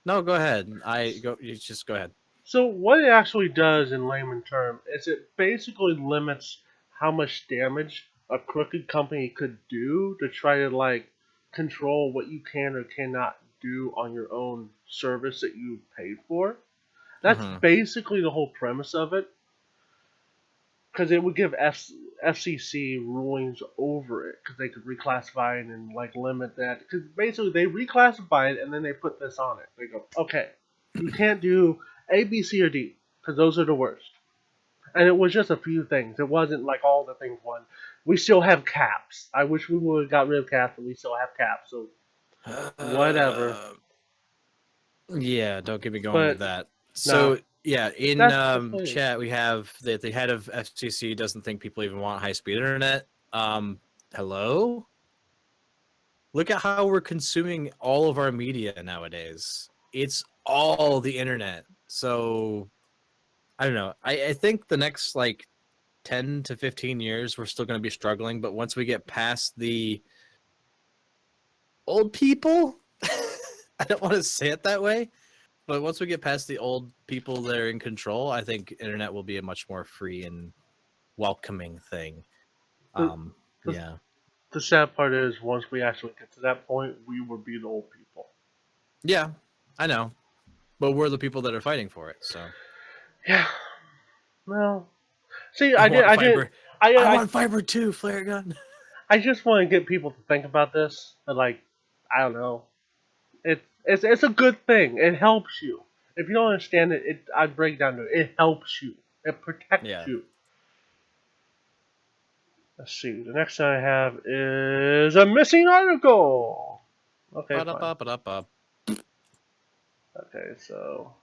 [SPEAKER 1] no, go ahead. You just go ahead.
[SPEAKER 2] So what it actually does in layman term is it basically limits how much damage a crooked company could do to try to like control what you can or cannot do on your own service that you paid for. That's
[SPEAKER 1] Hmm.
[SPEAKER 2] basically the whole premise of it, because it would give FCC rulings over it, because they could reclassify it and like limit that. Because basically they reclassify it and then they put this on it. They go, okay, you can't do A, B, C, or D, because those are the worst. And it was just a few things. It wasn't like all the things one. We still have caps. I wish we would have got rid of caps, but we still have caps. So whatever.
[SPEAKER 1] Yeah, don't get me going with
[SPEAKER 2] But
[SPEAKER 1] that.
[SPEAKER 2] nah,
[SPEAKER 1] So yeah, in
[SPEAKER 2] that's basically it.
[SPEAKER 1] chat we have that the head of FCC doesn't think people even want high speed internet. Hello? Look at how we're consuming all of our media nowadays. It's all the internet. So I don't know. I think the next like 10 to 15 years we're still going to be struggling, but once we get past the old people, I don't want to say it that way, but once we get past the old people that are in control, I think internet will be a much more free and welcoming thing.
[SPEAKER 2] The, the,
[SPEAKER 1] Yeah.
[SPEAKER 2] the sad part is, once we actually get to that point, we would be the old people.
[SPEAKER 1] Yeah, I know, but we're the people that are fighting for it. So
[SPEAKER 2] Yeah. Well, see,
[SPEAKER 1] I want fiber. I
[SPEAKER 2] I,
[SPEAKER 1] want fiber too, flare gun.
[SPEAKER 2] I just want to get people to think about this. And like, I don't know. It's a good thing. It helps you. If you don't understand it, I break down to it. It helps you. It protects
[SPEAKER 1] Yeah.
[SPEAKER 2] you. Let's see. The next thing I have is a missing article. Okay, fine.
[SPEAKER 1] Ba-da-ba-ba-da-ba.
[SPEAKER 2] Okay, so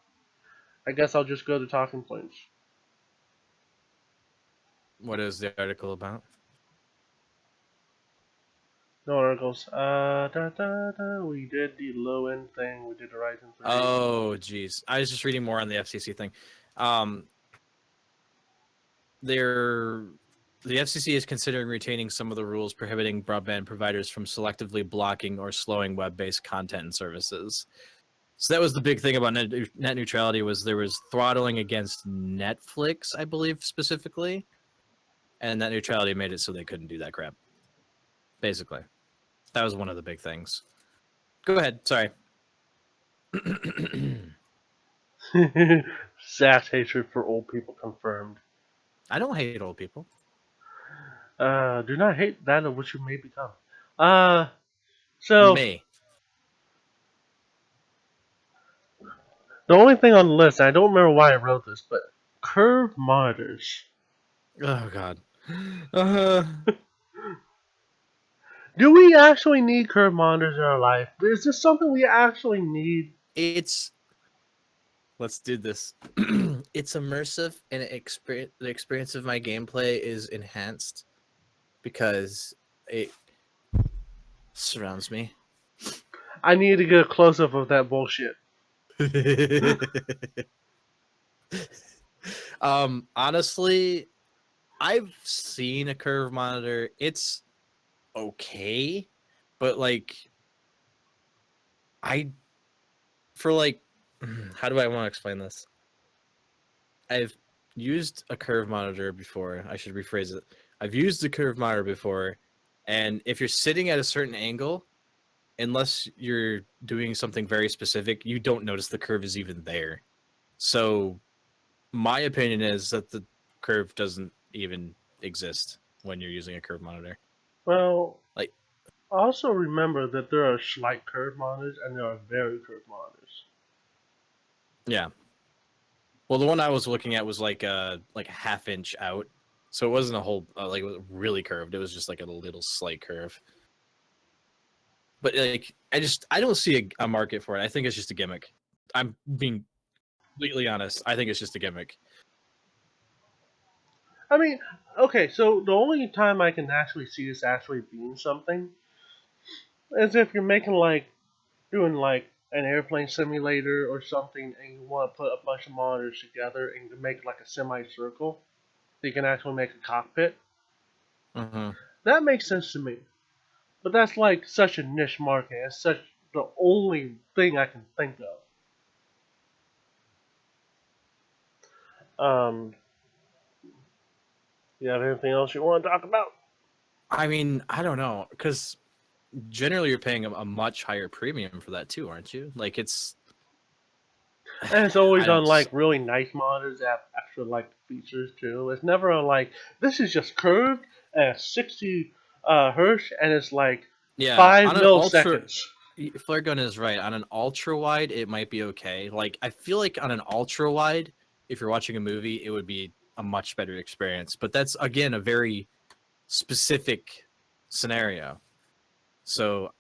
[SPEAKER 2] I guess I'll just go to talking points.
[SPEAKER 1] What is the article about?
[SPEAKER 2] No articles. We did the low end thing. We did the Ryzen 3.
[SPEAKER 1] Oh, geez. I was just reading more on the FCC thing. They're the FCC is considering retaining some of the rules prohibiting broadband providers from selectively blocking or slowing web-based content and services. So that was the big thing about net neutrality, was there was throttling against Netflix, I believe, specifically, and net neutrality made it so they couldn't do that crap. Basically, that was one of the big things. Go ahead. Sorry.
[SPEAKER 2] Zach's hatred for old people confirmed.
[SPEAKER 1] I don't hate old people.
[SPEAKER 2] Do not hate that of which you may become. So
[SPEAKER 1] Me.
[SPEAKER 2] the only thing on the list, I don't remember why I wrote this, but curve monitors.
[SPEAKER 1] Oh God. Uh,
[SPEAKER 2] Do we actually need curve monitors in our life? Is this something we actually need?
[SPEAKER 1] it's let's do this. It's immersive, and the experience of my gameplay is enhanced because it surrounds me.
[SPEAKER 2] I need to get a close up of that bullshit.
[SPEAKER 1] Honestly, I've seen a curve monitor. It's okay, but like I for like how do I want to explain this? I've used a curve monitor before. I should rephrase it. I've used a curve monitor before, and if you're sitting at a certain angle, unless you're doing something very specific, you don't notice the curve is even there. So my opinion is that the curve doesn't even exist when you're using a curve monitor.
[SPEAKER 2] Well,
[SPEAKER 1] Like,
[SPEAKER 2] also remember that there are slight curve monitors and there are very curved monitors.
[SPEAKER 1] yeah. Well, the one I was looking at was like a half inch out, so it wasn't a whole like it was really curved. It was just like a little slight curve. But like, I don't see a market for it. I think it's just a gimmick. I'm being completely honest. I think it's just a gimmick.
[SPEAKER 2] I mean, okay, so the only time I can actually see this actually being something is if you're making doing an airplane simulator or something and you want to put a bunch of monitors together and you can make like a semicircle. So you can actually make a cockpit.
[SPEAKER 1] Mm-hmm.
[SPEAKER 2] That makes sense to me. But that's like such a niche market. It's such the only thing I can think of. You have anything else you want to talk about?
[SPEAKER 1] I mean, I don't know, because generally you're paying a much higher premium for that too, aren't you? Like it's
[SPEAKER 2] And it's
[SPEAKER 1] I
[SPEAKER 2] always on
[SPEAKER 1] don't.
[SPEAKER 2] like really nice monitors that have extra like features too. It's never on like this is just curved at 60 hertz and it's like
[SPEAKER 1] Yeah,
[SPEAKER 2] 5
[SPEAKER 1] on an ultra
[SPEAKER 2] milliseconds.
[SPEAKER 1] flare gun is right. On an ultra wide, it might be okay. Like I feel like on an ultra wide, if you're watching a movie, it would be a much better experience. But that's again a very specific scenario. So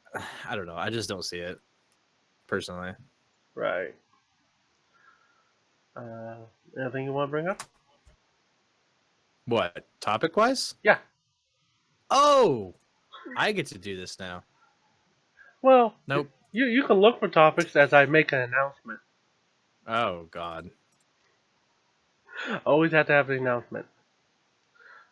[SPEAKER 1] I don't know. I just don't see it personally.
[SPEAKER 2] Right. Uh, Anything you want to bring up?
[SPEAKER 1] What topic wise?
[SPEAKER 2] Yeah.
[SPEAKER 1] Oh, I get to do this now.
[SPEAKER 2] Well,
[SPEAKER 1] Nope.
[SPEAKER 2] you can look for topics as I make an announcement.
[SPEAKER 1] Oh God.
[SPEAKER 2] Always have to have an announcement.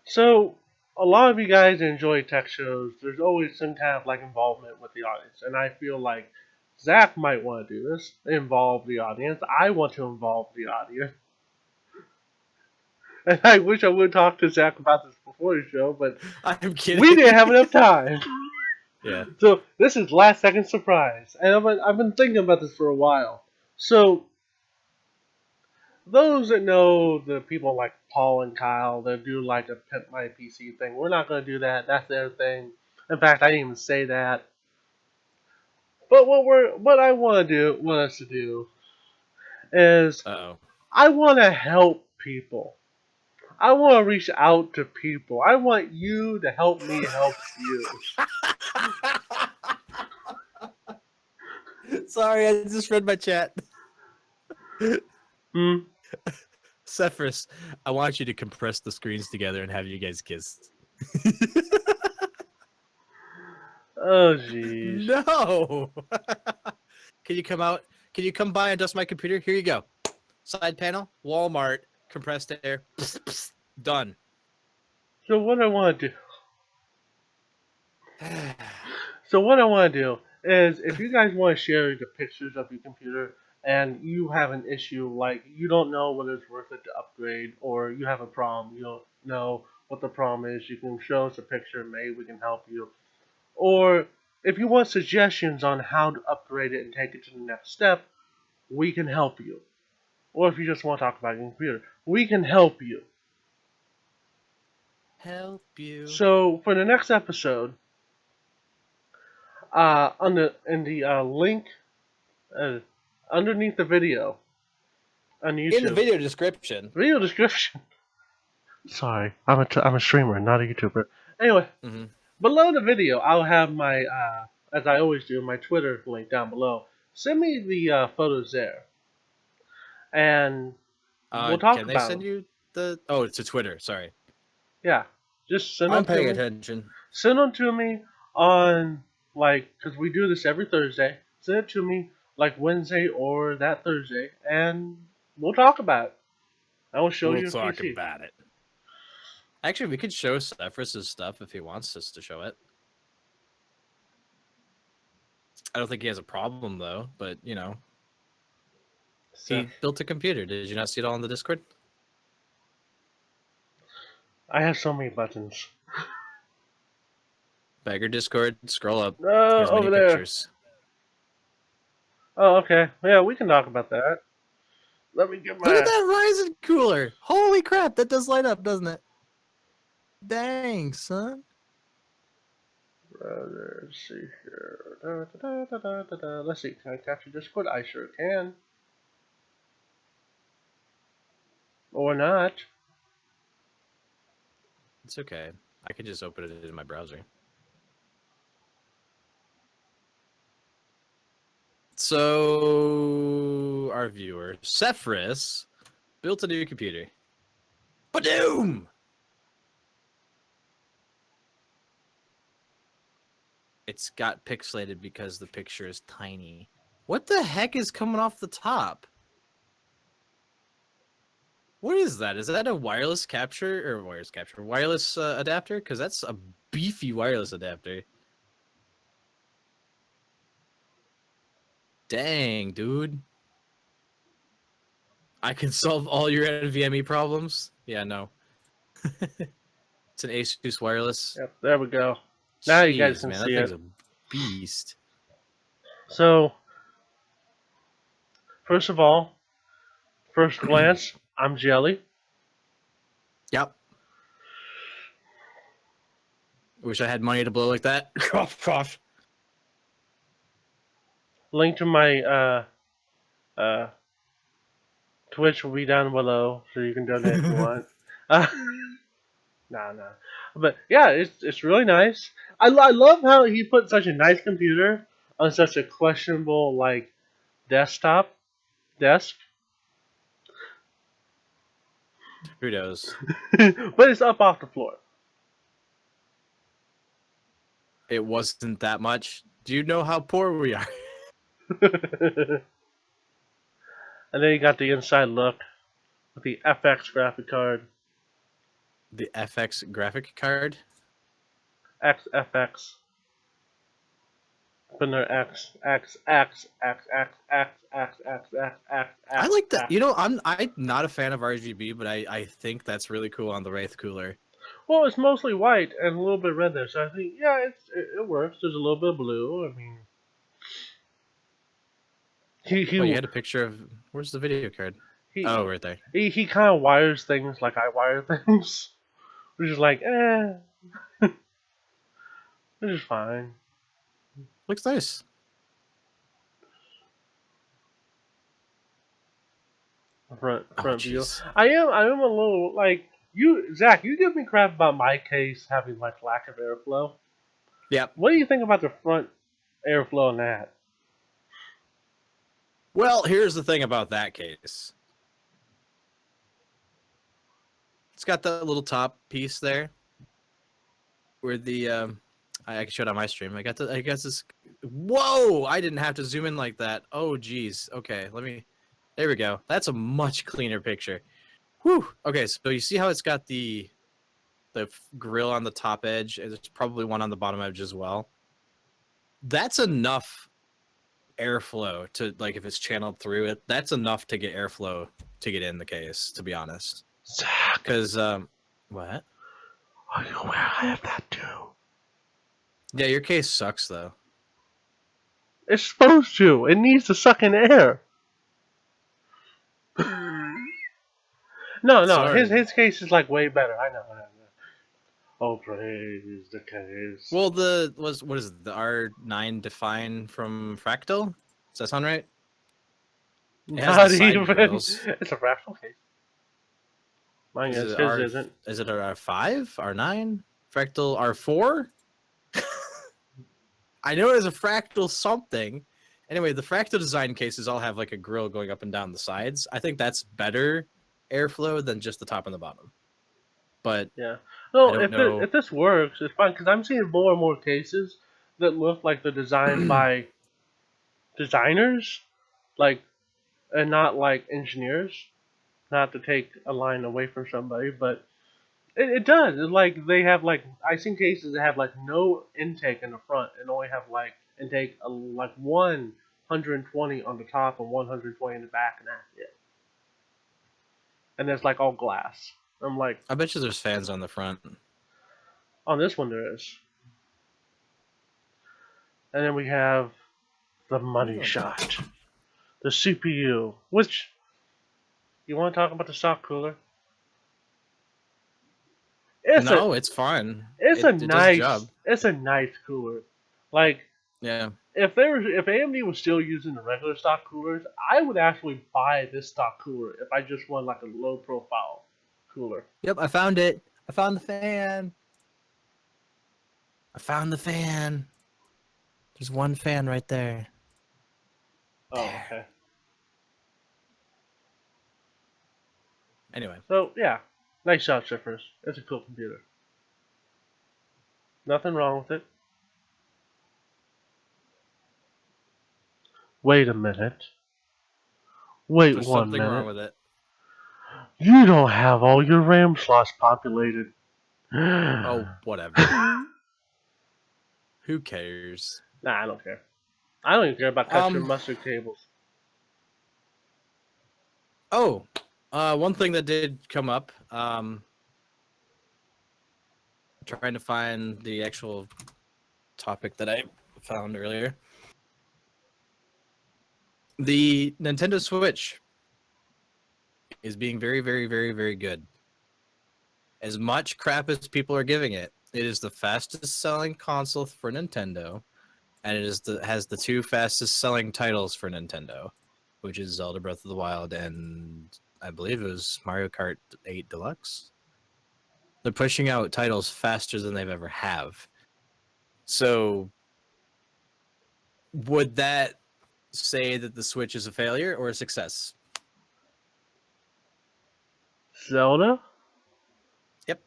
[SPEAKER 2] So, a lot of you guys enjoy tech shows. There's always some kind of like involvement with the audience, and I feel like Zach might want to do this, involve the audience. I want to involve the audience. And I wish I would talk to Zach about this before the show, but
[SPEAKER 1] I'm kidding.
[SPEAKER 2] we didn't have enough time.
[SPEAKER 1] Yeah.
[SPEAKER 2] So this is last second surprise, and I've been thinking about this for a while. So those that know the people like Paul and Kyle, they do like a pimp my PC thing. We're not going to do that. That's their thing. In fact, I didn't even say that. But what I want us to do is
[SPEAKER 1] Uh-oh.
[SPEAKER 2] I want to help people. I want to reach out to people. I want you to help me help you.
[SPEAKER 1] Sorry, I just read my chat.
[SPEAKER 2] Hmm.
[SPEAKER 1] Cephas, I want you to compress the screens together and have you guys kiss.
[SPEAKER 2] Oh jeez.
[SPEAKER 1] No. Can you come out? Can you come by and dust my computer? Here you go. Side panel, Walmart, compressed air. Done.
[SPEAKER 2] So what I want to do. So what I want to do is, if you guys want to share the pictures of your computer and you have an issue like you don't know whether it's worth it to upgrade, or you have a problem, you don't know what the problem is, you can show us a picture. Maybe we can help you. Or if you want suggestions on how to upgrade it and take it to the next step, we can help you. Or if you just want to talk about your computer, we can help you.
[SPEAKER 1] Help you.
[SPEAKER 2] So for the next episode, in the link uh, underneath the video on
[SPEAKER 1] In the
[SPEAKER 2] YouTube,
[SPEAKER 1] video description.
[SPEAKER 2] video description. Sorry, I'm a streamer, not a YouTuber. Anyway,
[SPEAKER 1] Mm-hmm.
[SPEAKER 2] below the video, I'll have my as I always do, my Twitter link down below. Send me the photos there, and we'll talk
[SPEAKER 1] Can they
[SPEAKER 2] about
[SPEAKER 1] send
[SPEAKER 2] them.
[SPEAKER 1] you the? Oh, it's a Twitter. Sorry,
[SPEAKER 2] Yeah, just send
[SPEAKER 1] I'm
[SPEAKER 2] them to
[SPEAKER 1] paying
[SPEAKER 2] me.
[SPEAKER 1] attention.
[SPEAKER 2] Send them to me on because we do this every Thursday. Send it to me like Wednesday or that Thursday, and we'll talk about it. I will show
[SPEAKER 1] We'll
[SPEAKER 2] you a
[SPEAKER 1] talk
[SPEAKER 2] PC.
[SPEAKER 1] about it. Actually, we could show Cephas' stuff if he wants us to show it. I don't think he has a problem though, but you know,
[SPEAKER 2] So,
[SPEAKER 1] he built a computer. Did you not see it all in the Discord?
[SPEAKER 2] I have so many buttons.
[SPEAKER 1] Bagger Discord, scroll up.
[SPEAKER 2] No,
[SPEAKER 1] Here's many
[SPEAKER 2] over there.
[SPEAKER 1] pictures.
[SPEAKER 2] Oh, okay. Yeah, we can talk about that. Let me get
[SPEAKER 1] Look at
[SPEAKER 2] my.
[SPEAKER 1] that Ryzen cooler. Holy crap, that does light up, doesn't it? Dang, son.
[SPEAKER 2] Let's see here. Let's see. Can I capture Discord? I sure can. Or not.
[SPEAKER 1] It's okay. I could just open it in my browser. So, our viewer, Cephas, built a new computer. Badoom! It's got pixelated because the picture is tiny. What the heck is coming off the top? What is that? Is that a wireless capture or wireless adapter? Because that's a beefy wireless adapter. Dang, dude. I can solve all your NVMe problems? Yeah, no. It's an Asus wireless.
[SPEAKER 2] Yep, there we go. Now you guys
[SPEAKER 1] Jeez,
[SPEAKER 2] can
[SPEAKER 1] man, that
[SPEAKER 2] see
[SPEAKER 1] thing's
[SPEAKER 2] it.
[SPEAKER 1] a beast.
[SPEAKER 2] So, first of all, first glance, I'm Jelly.
[SPEAKER 1] Yep. Wish I had money to blow like that. Cough, cough.
[SPEAKER 2] Link to my uh, Twitch will be down below, so you can donate if you want. Uh, nah. But yeah, it's really nice. I love how he put such a nice computer on such a questionable like desk.
[SPEAKER 1] Who knows?
[SPEAKER 2] But it's up off the floor.
[SPEAKER 1] It wasn't that much. Do you know how poor we are?
[SPEAKER 2] And then you got the inside look with the FX graphic card.
[SPEAKER 1] The FX graphic card?
[SPEAKER 2] XFX. But they're X, X, X, X, X, X, X, X, X, X,
[SPEAKER 1] I
[SPEAKER 2] X,
[SPEAKER 1] like that.
[SPEAKER 2] X.
[SPEAKER 1] You know, I'm not a fan of RGB, but I think that's really cool on the Wraith cooler.
[SPEAKER 2] Well, it's mostly white and a little bit red there, so I think yeah, it works. There's a little bit of blue. I mean, he
[SPEAKER 1] Oh, you had a picture of where's the video card?
[SPEAKER 2] he
[SPEAKER 1] Oh, right there.
[SPEAKER 2] he kind of wires things like I wire things, which is like which is fine.
[SPEAKER 1] Looks nice.
[SPEAKER 2] Front
[SPEAKER 1] Oh,
[SPEAKER 2] front view.
[SPEAKER 1] jeez.
[SPEAKER 2] I am a little like you, Zach. You give me crap about my case having like lack of airflow.
[SPEAKER 1] Yep.
[SPEAKER 2] What do you think about the front airflow in that?
[SPEAKER 1] Well, here's the thing about that case. It's got the little top piece there, where the I can show it on my stream. I guess this. Whoa! I didn't have to zoom in like that. Oh, geez. Okay, let me. There we go. That's a much cleaner picture. Whew. Okay, so you see how it's got the grill on the top edge, and there's probably one on the bottom edge as well. That's enough airflow to like if it's channeled through it. That's enough to get airflow to get in the case. To be honest,
[SPEAKER 2] Zach,
[SPEAKER 1] because what?
[SPEAKER 2] are you aware I have that too?
[SPEAKER 1] Yeah, your case sucks though.
[SPEAKER 2] It's supposed to. It needs to suck in air. No. His
[SPEAKER 1] Sorry.
[SPEAKER 2] his case is like way better. I know. Oh, praise the case.
[SPEAKER 1] Well, what is it? The R9 Define from Fractal? Does that sound right? It has the
[SPEAKER 2] Not
[SPEAKER 1] side
[SPEAKER 2] even.
[SPEAKER 1] grills.
[SPEAKER 2] It's a raffle case. Mine
[SPEAKER 1] Is
[SPEAKER 2] is.
[SPEAKER 1] it
[SPEAKER 2] His
[SPEAKER 1] R?
[SPEAKER 2] isn't.
[SPEAKER 1] Is it a R5? R9? Fractal R4? I know it is a fractal something. Anyway, the fractal design cases all have like a grill going up and down the sides. I think that's better airflow than just the top and the bottom. But
[SPEAKER 2] Yeah.
[SPEAKER 1] I
[SPEAKER 2] No,
[SPEAKER 1] don't know.
[SPEAKER 2] if this works, it's fine because I'm seeing more and more cases that look like they're designed by designers, like, and not like engineers. Not to take a line away from somebody, but it does. It's like they have like I've seen cases that have like no intake in the front and only have like intake like 120 on the top and 120 in the back, and that's it. And it's like all glass. I'm like,
[SPEAKER 1] I bet you there's fans on the front.
[SPEAKER 2] on this one there is. And then we have the money shot, the CPU. Which you want to talk about the stock cooler? It's a
[SPEAKER 1] No, it's fine.
[SPEAKER 2] it's a
[SPEAKER 1] It does the job.
[SPEAKER 2] nice cooler. Like
[SPEAKER 1] Yeah.
[SPEAKER 2] if AMD was still using the regular stock coolers, I would actually buy this stock cooler if I just want like a low profile cooler.
[SPEAKER 1] Yep, I found it. I found the fan. I found the fan. There's one fan right there.
[SPEAKER 2] Oh,
[SPEAKER 1] There.
[SPEAKER 2] okay.
[SPEAKER 1] Anyway.
[SPEAKER 2] So yeah, nice shot, Shippers. It's a cool computer. Nothing wrong with it. Wait a minute. Wait
[SPEAKER 1] There's
[SPEAKER 2] one
[SPEAKER 1] something wrong
[SPEAKER 2] minute.
[SPEAKER 1] with it.
[SPEAKER 2] You don't have all your RAM slots populated.
[SPEAKER 1] Oh,
[SPEAKER 2] Nah,
[SPEAKER 1] whatever. Who cares?
[SPEAKER 2] I don't care. I don't even care about custom
[SPEAKER 1] Um.
[SPEAKER 2] mustard cables.
[SPEAKER 1] Oh, one thing that did come up. Trying to find the actual topic that I found earlier. The Nintendo Switch is being very, very, very, very good. As much crap as people are giving it, it is the fastest selling console for Nintendo, and has the two fastest selling titles for Nintendo, which is Zelda Breath of the Wild and I believe it was Mario Kart 8 Deluxe. They're pushing out titles faster than they've ever have. So would that say that the Switch is a failure or a success?
[SPEAKER 2] Zelda?
[SPEAKER 1] Yep.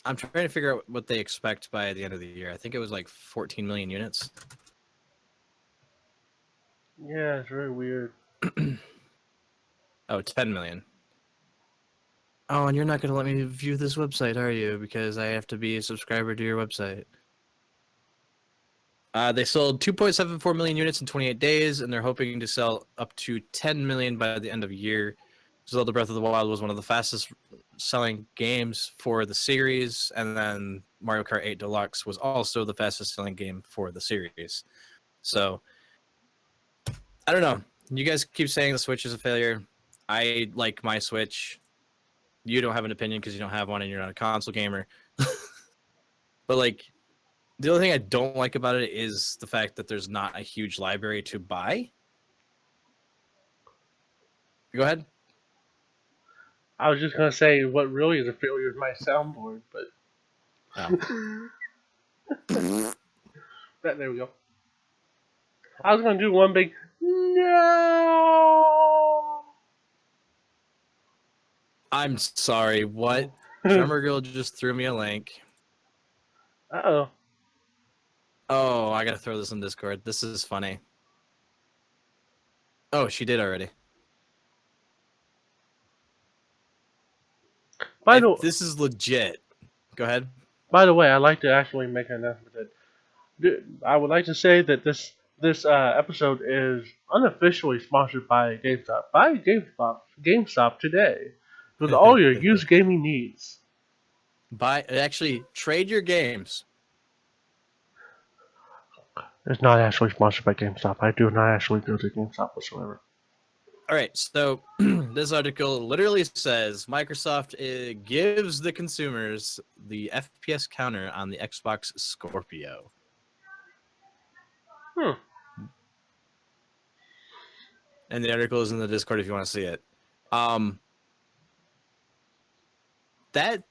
[SPEAKER 1] I'm trying to figure out what they expect by the end of the year. I think it was like 14 million units.
[SPEAKER 2] Yeah, it's very weird.
[SPEAKER 1] Oh, 10 million. Oh, and you're not going to let me view this website, are you? Because I have to be a subscriber to your website. They sold 2.74 million units in 28 days, and they're hoping to sell up to 10 million by the end of the year. Zelda Breath of the Wild was one of the fastest selling games for the series, and then Mario Kart 8 Deluxe was also the fastest selling game for the series. So, I don't know. You guys keep saying the Switch is a failure. I like my Switch. You don't have an opinion because you don't have one and you're not a console gamer. But like, the only thing I don't like about it is the fact that there's not a huge library to buy. Go ahead.
[SPEAKER 2] I was just gonna say what really is a failure is my soundboard, but
[SPEAKER 1] Oh.
[SPEAKER 2] there we go. I was gonna do one big no.
[SPEAKER 1] I'm sorry. What? Drummer Girl just threw me a link.
[SPEAKER 2] Uh-oh.
[SPEAKER 1] Oh, I gotta throw this in Discord. This is funny. Oh, she did already.
[SPEAKER 2] By the
[SPEAKER 1] If this is legit, go ahead.
[SPEAKER 2] by the way, I'd like to actually make an announcement that I would like to say that this episode is unofficially sponsored by GameStop. Buy GameStop today with all your used gaming needs.
[SPEAKER 1] Actually, trade your games.
[SPEAKER 2] It's not actually sponsored by GameStop. I do not actually go to GameStop whatsoever.
[SPEAKER 1] All right, so this article literally says Microsoft gives the consumers the FPS counter on the Xbox Scorpio.
[SPEAKER 2] Hmm.
[SPEAKER 1] And the article is in the Discord if you want to see it. That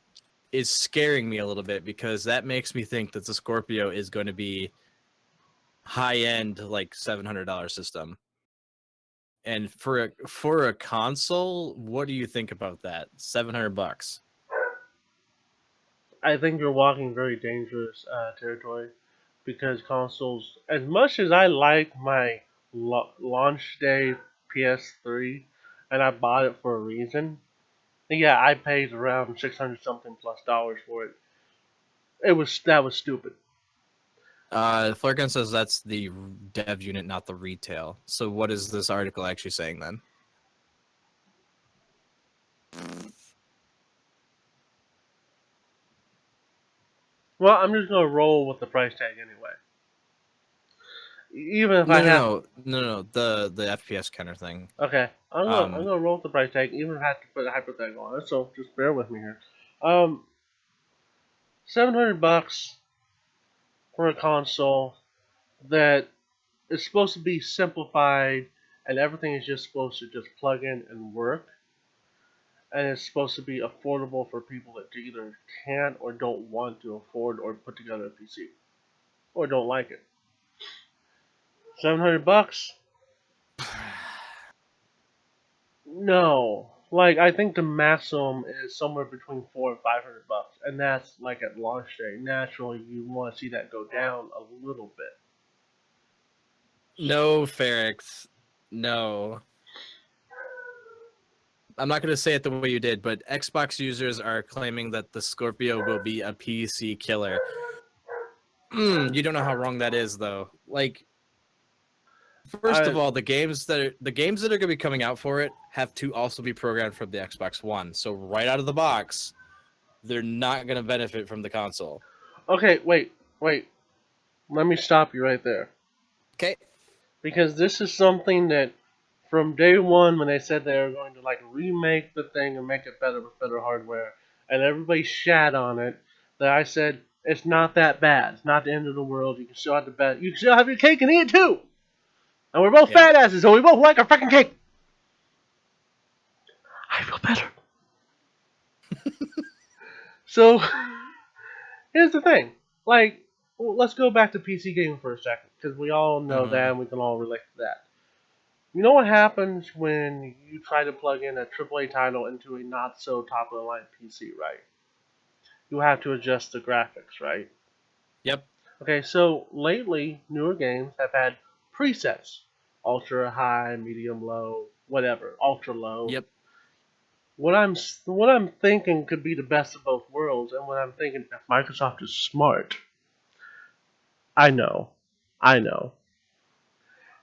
[SPEAKER 1] is scaring me a little bit because that makes me think that the Scorpio is going to be high-end, like $700 system. And for a console, what do you think about that? $700.
[SPEAKER 2] I think you're walking very dangerous territory because consoles, as much as I like my launch day PS3, and I bought it for a reason. Yeah, I paid around 600 something plus dollars for it. That was stupid.
[SPEAKER 1] Flurkin says that's the dev unit, not the retail. So what is this article actually saying then?
[SPEAKER 2] Well, I'm just gonna roll with the price tag anyway. Even if I
[SPEAKER 1] No, no,
[SPEAKER 2] have,
[SPEAKER 1] no, no, no. The FPS counter thing.
[SPEAKER 2] okay, I'm
[SPEAKER 1] Um,
[SPEAKER 2] gonna roll with the price tag, even if I have to put a hypothetical on it. So just bear with me here. 700 bucks for a console that is supposed to be simplified, and everything is just supposed to just plug in and work, and it's supposed to be affordable for people that either can't or don't want to afford or put together a PC or don't like it. 700 bucks? No. Like I think the maximum is somewhere between 400 and 500 bucks, and that's like at launch day. Naturally, you want to see that go down a little bit.
[SPEAKER 1] no, Ferrix. No. I'm not going to say it the way you did, but Xbox users are claiming that the Scorpio will be a PC killer. You don't know how wrong that is, though. Like, first of
[SPEAKER 2] I
[SPEAKER 1] all, the games that are going to be coming out for it have to also be programmed from the Xbox One. So right out of the box, they're not going to benefit from the console.
[SPEAKER 2] okay. Wait. Let me stop you right there
[SPEAKER 1] Okay.
[SPEAKER 2] because this is something that from day one when they said they were going to like remake the thing and make it better with better hardware, and everybody shat on it. That I said it's not that bad. It's not the end of the world. You can still have the best. You can still have your cake and eat it too. And we're both
[SPEAKER 1] Yeah.
[SPEAKER 2] fat asses, so we both like our fucking cake. I feel better. So here's the thing. Like, well, let's go back to PC gaming for a second, because we all know that and we can all relate to that. You know what happens when you try to plug in a AAA title into a not so top of the line PC, right? You have to adjust the graphics, right?
[SPEAKER 1] Yep.
[SPEAKER 2] Okay, so lately, newer games have had presets ultra high, medium low, whatever, ultra low.
[SPEAKER 1] Yep.
[SPEAKER 2] what I'm thinking could be the best of both worlds, and what I'm thinking if Microsoft is smart, I know, I know,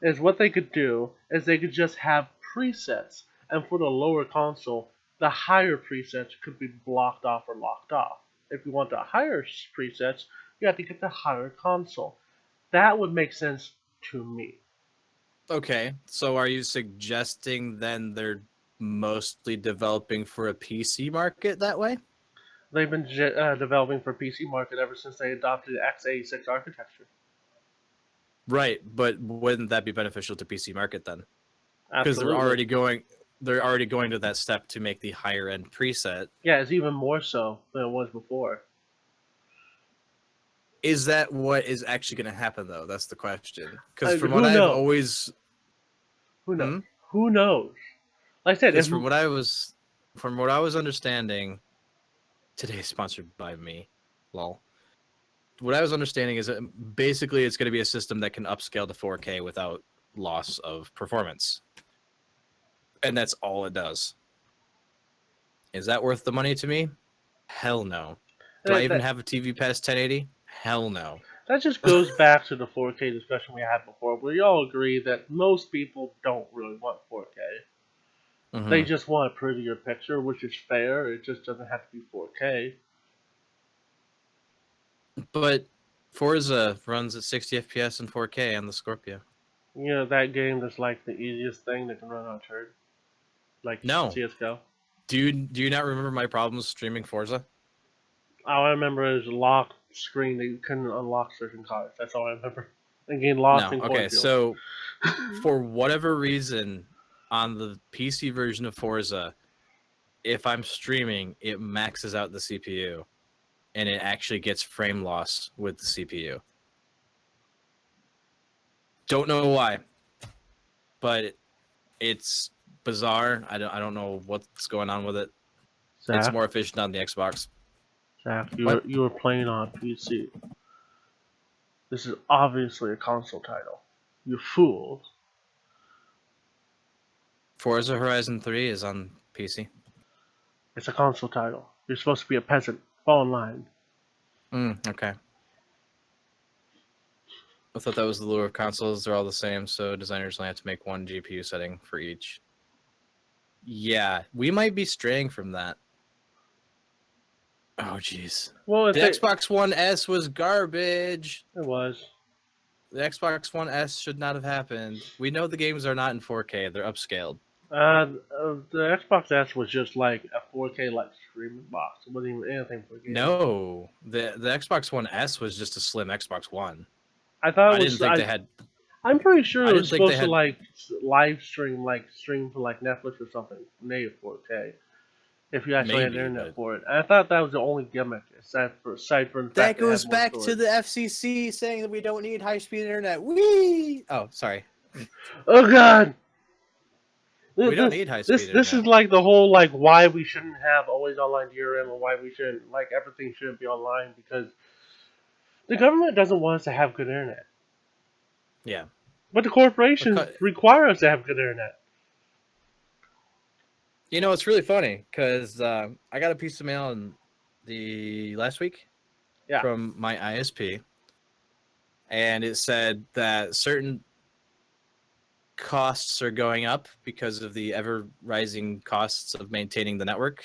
[SPEAKER 2] is what they could do is they could just have presets, and for the lower console, the higher presets could be blocked off or locked off. If you want the higher presets, you have to get the higher console. That would make sense to me.
[SPEAKER 1] Okay, so are you suggesting then they're mostly developing for a PC market that way?
[SPEAKER 2] They've been developing for PC market ever since they adopted x86 architecture.
[SPEAKER 1] Right, but wouldn't that be beneficial to PC market then? Because
[SPEAKER 2] Absolutely.
[SPEAKER 1] they're already going to that step to make the higher end preset.
[SPEAKER 2] Yeah, it's even more so than it was before.
[SPEAKER 1] Is that what is actually going to happen though? That's the question. Because from what
[SPEAKER 2] Who
[SPEAKER 1] I've
[SPEAKER 2] knows?
[SPEAKER 1] always,
[SPEAKER 2] Who knows? Who knows? Like I said,
[SPEAKER 1] because
[SPEAKER 2] if
[SPEAKER 1] from what I was understanding, today is sponsored by me, lol. What I was understanding is that basically it's going to be a system that can upscale to 4K without loss of performance, and that's all it does. Is that worth the money to me? Hell no. Do I
[SPEAKER 2] that,
[SPEAKER 1] even
[SPEAKER 2] that
[SPEAKER 1] have a TV past 1080? Hell no.
[SPEAKER 2] that just goes back to the 4K discussion we had before, where you all agree that most people don't really want 4K. They
[SPEAKER 1] Mm-hmm.
[SPEAKER 2] just want a prettier picture, which is fair. It just doesn't have to be 4K.
[SPEAKER 1] But Forza runs at 60 FPS and 4K on the Scorpio.
[SPEAKER 2] You know that game that's like the easiest thing that can run on a turd, like
[SPEAKER 1] No.
[SPEAKER 2] CS:GO.
[SPEAKER 1] Do you not remember my problems streaming Forza?
[SPEAKER 2] All I remember is a locked screen that you couldn't unlock certain cars. That's all I remember. And getting lost
[SPEAKER 1] No.
[SPEAKER 2] in
[SPEAKER 1] Okay,
[SPEAKER 2] cornfields.
[SPEAKER 1] so for whatever reason, on the PC version of Forza, if I'm streaming, it maxes out the CPU and it actually gets frame loss with the CPU. Don't know why, but it's bizarre. I don't know what's going on with it. It's
[SPEAKER 2] Zach,
[SPEAKER 1] more efficient on the Xbox.
[SPEAKER 2] Zach,
[SPEAKER 1] What?
[SPEAKER 2] you were playing on PC. This is obviously a console title. You fool.
[SPEAKER 1] Forza Horizon 3 is on PC.
[SPEAKER 2] It's a console title. You're supposed to be a peasant. Fall in line.
[SPEAKER 1] Okay. I thought that was the lure of consoles. They're all the same, so designers only have to make one GPU setting for each. Yeah, we might be straying from that. Oh, jeez.
[SPEAKER 2] Well, if
[SPEAKER 1] The
[SPEAKER 2] they,
[SPEAKER 1] Xbox One S was garbage.
[SPEAKER 2] it was.
[SPEAKER 1] The Xbox One S should not have happened. We know the games are not in 4K; they're upscaled.
[SPEAKER 2] The Xbox S was just like a 4K like streaming box. It wasn't even anything for gaming.
[SPEAKER 1] No, the Xbox One S was just a slim Xbox One.
[SPEAKER 2] I thought it
[SPEAKER 1] I didn't
[SPEAKER 2] was.
[SPEAKER 1] think they had.
[SPEAKER 2] I'm pretty sure
[SPEAKER 1] I
[SPEAKER 2] it was
[SPEAKER 1] didn't think they
[SPEAKER 2] supposed to
[SPEAKER 1] had.
[SPEAKER 2] like live stream, like stream for like Netflix or something, native 4K. If you actually had
[SPEAKER 1] Maybe,
[SPEAKER 2] internet
[SPEAKER 1] but
[SPEAKER 2] for it, and I thought that was the only gimmick, aside from the
[SPEAKER 1] that
[SPEAKER 2] fact that it had
[SPEAKER 1] goes
[SPEAKER 2] more
[SPEAKER 1] back to
[SPEAKER 2] storage.
[SPEAKER 1] the FCC saying that we don't need high-speed internet. Wee! Oh, sorry.
[SPEAKER 2] Oh God!
[SPEAKER 1] We don't
[SPEAKER 2] This
[SPEAKER 1] need high-speed
[SPEAKER 2] this is
[SPEAKER 1] internet.
[SPEAKER 2] like the whole like why we shouldn't have always online DRM and why we shouldn't like everything shouldn't be online because the government doesn't want us to have good internet,
[SPEAKER 1] Yeah.
[SPEAKER 2] but the corporations
[SPEAKER 1] Because,
[SPEAKER 2] require us to have good internet.
[SPEAKER 1] it's really funny because I got a piece of mail in the last week
[SPEAKER 2] Yeah,
[SPEAKER 1] from my ISP, and it said that certain costs are going up because of the ever rising costs of maintaining the network.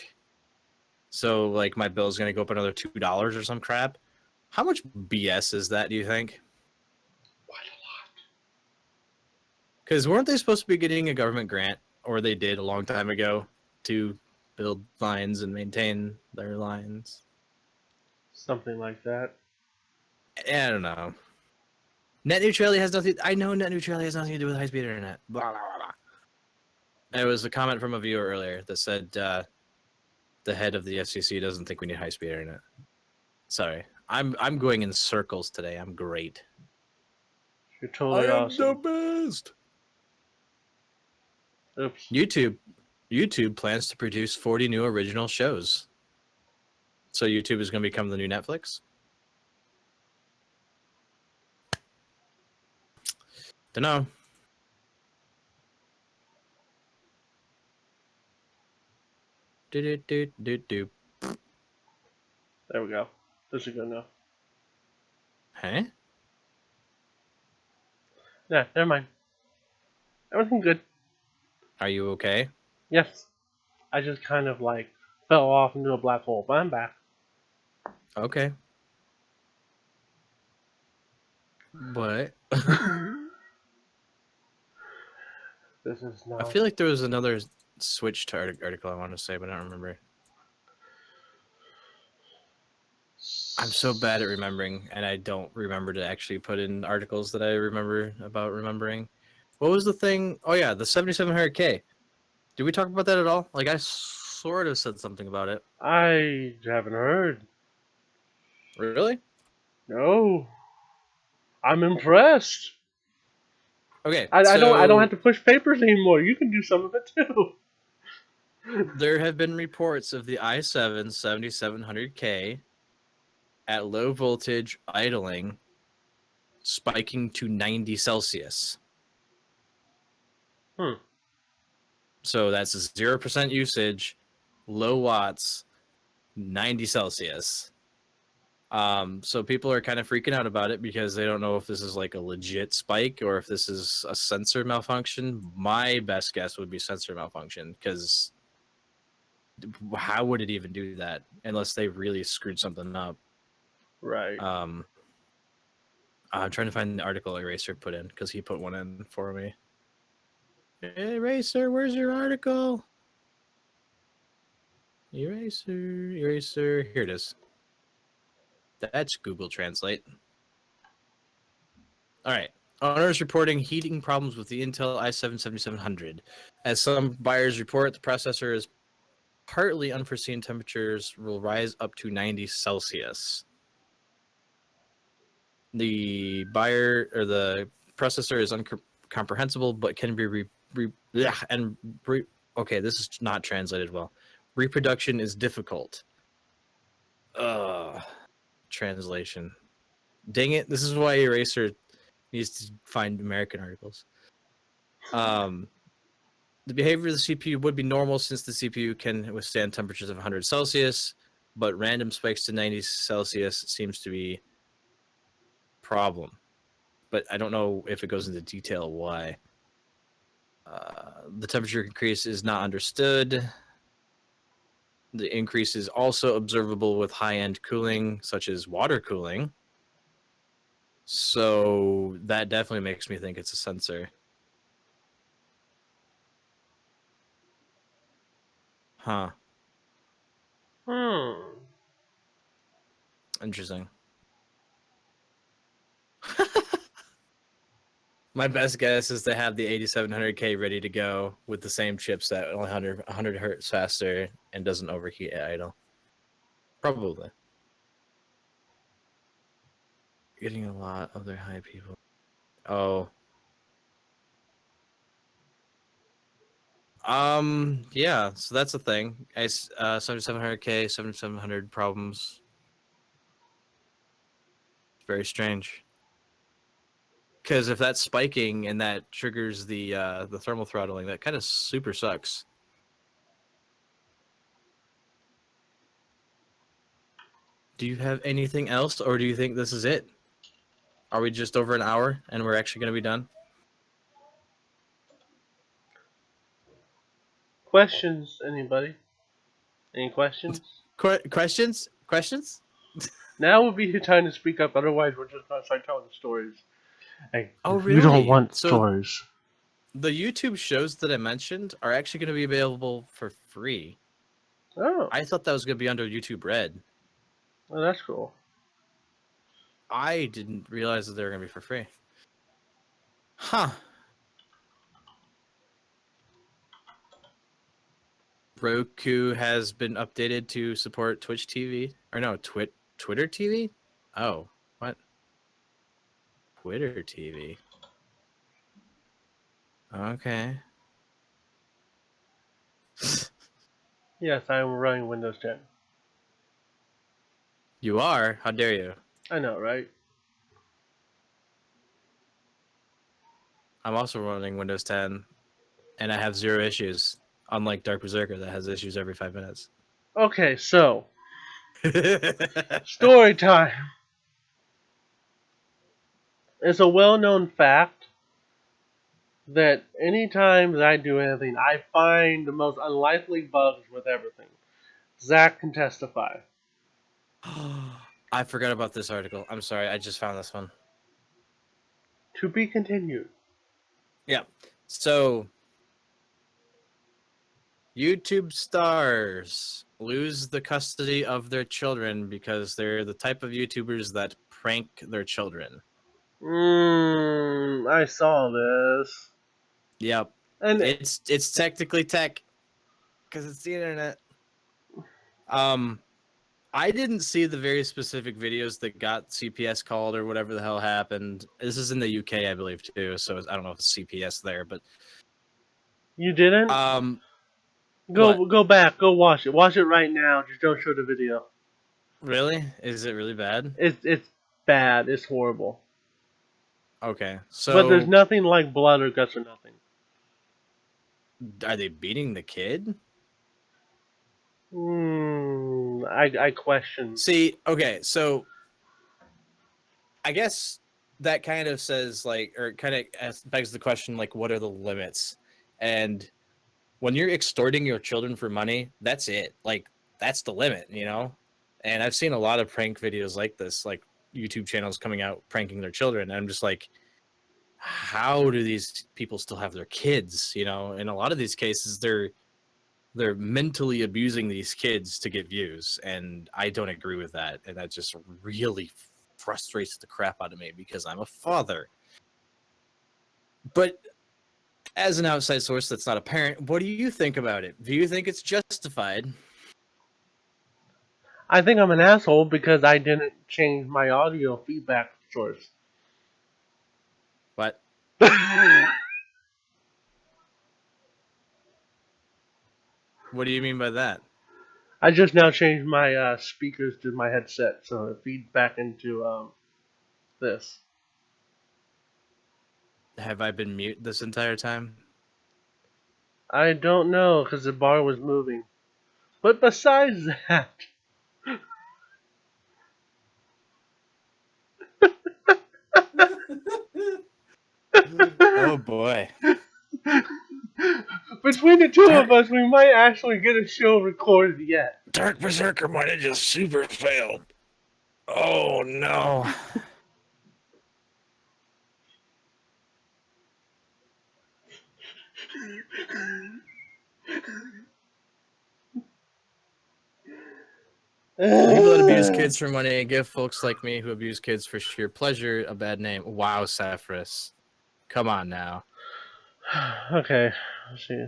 [SPEAKER 1] So, like, my bill is going to go up another $2 or some crap. How much BS is that, do you think?
[SPEAKER 2] quite a lot.
[SPEAKER 1] Because weren't they supposed to be getting a government grant, or they did a long time ago, to build lines and maintain their lines?
[SPEAKER 2] Something like that.
[SPEAKER 1] I don't know. Net neutrality has nothing. I know net neutrality has nothing to do with high-speed internet. Blah, blah, blah, blah. There was a comment from a viewer earlier that said the head of the FCC doesn't think we need high-speed internet. Sorry, I'm going in circles today. I'm great.
[SPEAKER 2] You're
[SPEAKER 1] I
[SPEAKER 2] totally
[SPEAKER 1] am the
[SPEAKER 2] awesome.
[SPEAKER 1] best.
[SPEAKER 2] Oops.
[SPEAKER 1] YouTube plans to produce 40 new original shows. So YouTube is going to become the new Netflix. Don't know. Do.
[SPEAKER 2] There we go. This is good enough.
[SPEAKER 1] Huh?
[SPEAKER 2] Yeah, never mind. Everything good.
[SPEAKER 1] Are you okay?
[SPEAKER 2] Yes. I just kind of like fell off into a black hole, but I'm back.
[SPEAKER 1] Okay. But
[SPEAKER 2] This is
[SPEAKER 1] I
[SPEAKER 2] not.
[SPEAKER 1] feel like there was another switch to article I want to say, but I don't remember. I'm so bad at remembering, and I don't remember to actually put in articles that I remember about remembering. What was the thing? Oh yeah, the 7700K. Did we talk about that at all? Like I sort of said something about it.
[SPEAKER 2] I haven't heard.
[SPEAKER 1] Really?
[SPEAKER 2] No. I'm impressed.
[SPEAKER 1] Okay,
[SPEAKER 2] I don't have
[SPEAKER 1] so
[SPEAKER 2] to push papers anymore. You can do some of it too.
[SPEAKER 1] there have been reports of the i7 7700K at low voltage idling spiking to 90 Celsius.
[SPEAKER 2] Hmm.
[SPEAKER 1] So that's 0% usage, low watts, 90 Celsius. So people are kind of freaking out about it because they don't know if this is like a legit spike or if this is a sensor malfunction. My best guess would be sensor malfunction because how would it even do that unless they really screwed something up?
[SPEAKER 2] Right.
[SPEAKER 1] I'm trying to find the article Eraser put in because he put one in for me. Hey, Eraser, where's your article? Eraser. Here it is. That's Google Translate. All right. Owners reporting heating problems with the Intel i7 7700. As some buyers report, the processor is partly unforeseen temperatures will rise up to 90 Celsius. The buyer or the processor is incomprehensible, but can be okay, this is not translated well. Reproduction is difficult. Translation. Dang it! This is why Eraser needs to find American articles. The behavior of the CPU would be normal since the CPU can withstand temperatures of 100 Celsius, but random spikes to 90 Celsius seems to be a problem. But I don't know if it goes into detail why. The temperature increase is not understood. The increase is also observable with high-end cooling, such as water cooling. So that definitely makes me think it's a sensor. Huh.
[SPEAKER 2] Hmm.
[SPEAKER 1] Interesting. My best guess is to have the 8700K ready to go with the same chipset, only 100 hertz faster, and doesn't overheat at idle. Probably. Getting a lot of their high people. Oh. Yeah, so that's the thing. 7700K, 7700 problems. It's very strange. Because if that's spiking and that triggers the thermal throttling, that kind of super sucks. Do you have anything else, or do you think this is it? Are we just over an hour and we're actually going to be done?
[SPEAKER 2] Questions, anybody? Any questions?
[SPEAKER 1] Questions? Questions?
[SPEAKER 2] Now would be the time to speak up, otherwise we're just gonna start telling stories. Hey,
[SPEAKER 1] Oh,
[SPEAKER 2] we don't
[SPEAKER 1] really?
[SPEAKER 2] want
[SPEAKER 1] So
[SPEAKER 2] stories.
[SPEAKER 1] the YouTube shows that I mentioned are actually going to be available for free.
[SPEAKER 2] Oh,
[SPEAKER 1] I thought that was going to be under YouTube Red.
[SPEAKER 2] well, that's cool.
[SPEAKER 1] I didn't realize that they were going to be for free. Huh. Roku has been updated to support Twitch TV. Or no, Twitter TV? Oh, what? Twitter TV. Okay.
[SPEAKER 2] Yes, I'm running Windows 10.
[SPEAKER 1] You are? How dare you?
[SPEAKER 2] I know, right?
[SPEAKER 1] I'm also running Windows 10 and I have zero issues. unlike DarkBazerker that has issues every 5 minutes.
[SPEAKER 2] Okay, so story time. It's a well-known fact that anytime that I do anything, I find the most unlikely bugs with everything. Zach can testify.
[SPEAKER 1] I forgot about this article. I'm sorry, I just found this one.
[SPEAKER 2] To be continued.
[SPEAKER 1] Yeah. So, YouTube stars lose the custody of their children because they're the type of YouTubers that prank their children.
[SPEAKER 2] I saw this.
[SPEAKER 1] Yep.
[SPEAKER 2] And
[SPEAKER 1] It's technically tech because it's the internet. I didn't see the very specific videos that got CPS called or whatever the hell happened. This is in the UK, I believe, too. So I don't know if it's CPS there, but
[SPEAKER 2] you didn't?
[SPEAKER 1] What?
[SPEAKER 2] Go back, go watch it. Watch it right now. Just don't show the video.
[SPEAKER 1] Really? Is it really bad?
[SPEAKER 2] It's bad. It's horrible.
[SPEAKER 1] Okay,
[SPEAKER 2] But there's
[SPEAKER 1] so
[SPEAKER 2] nothing like blood or guts or nothing.
[SPEAKER 1] are they beating the kid?
[SPEAKER 2] I question.
[SPEAKER 1] See, okay, so I guess that kind of says like, or kind of begs the question, like, what are the limits? And when you're extorting your children for money, that's it. Like, that's the limit, you know? And I've seen a lot of prank videos like this, like YouTube channels coming out pranking their children. And I'm just like, how do these people still have their kids? You know, in a lot of these cases, they're mentally abusing these kids to get views, and I don't agree with that. And that just really frustrates the crap out of me because I'm a father. But as an outside source that's not a parent, what do you think about it? Do you think it's justified?
[SPEAKER 2] I think I'm an asshole because I didn't change my audio feedback source.
[SPEAKER 1] What? What do you mean by that?
[SPEAKER 2] I just now changed my speakers to my headset, so it feeds back into this.
[SPEAKER 1] Have I been mute this entire time?
[SPEAKER 2] I don't know because the bar was moving. But besides that,
[SPEAKER 1] Oh boy.
[SPEAKER 2] between the two of
[SPEAKER 1] Dark
[SPEAKER 2] us, we might actually get a show recorded yet.
[SPEAKER 1] Berserker might have just super failed. Oh no. People that abuse kids for money give folks like me who abuse kids for sheer pleasure a bad name. Wow, Saphras. Come on now.
[SPEAKER 2] Okay, let's see.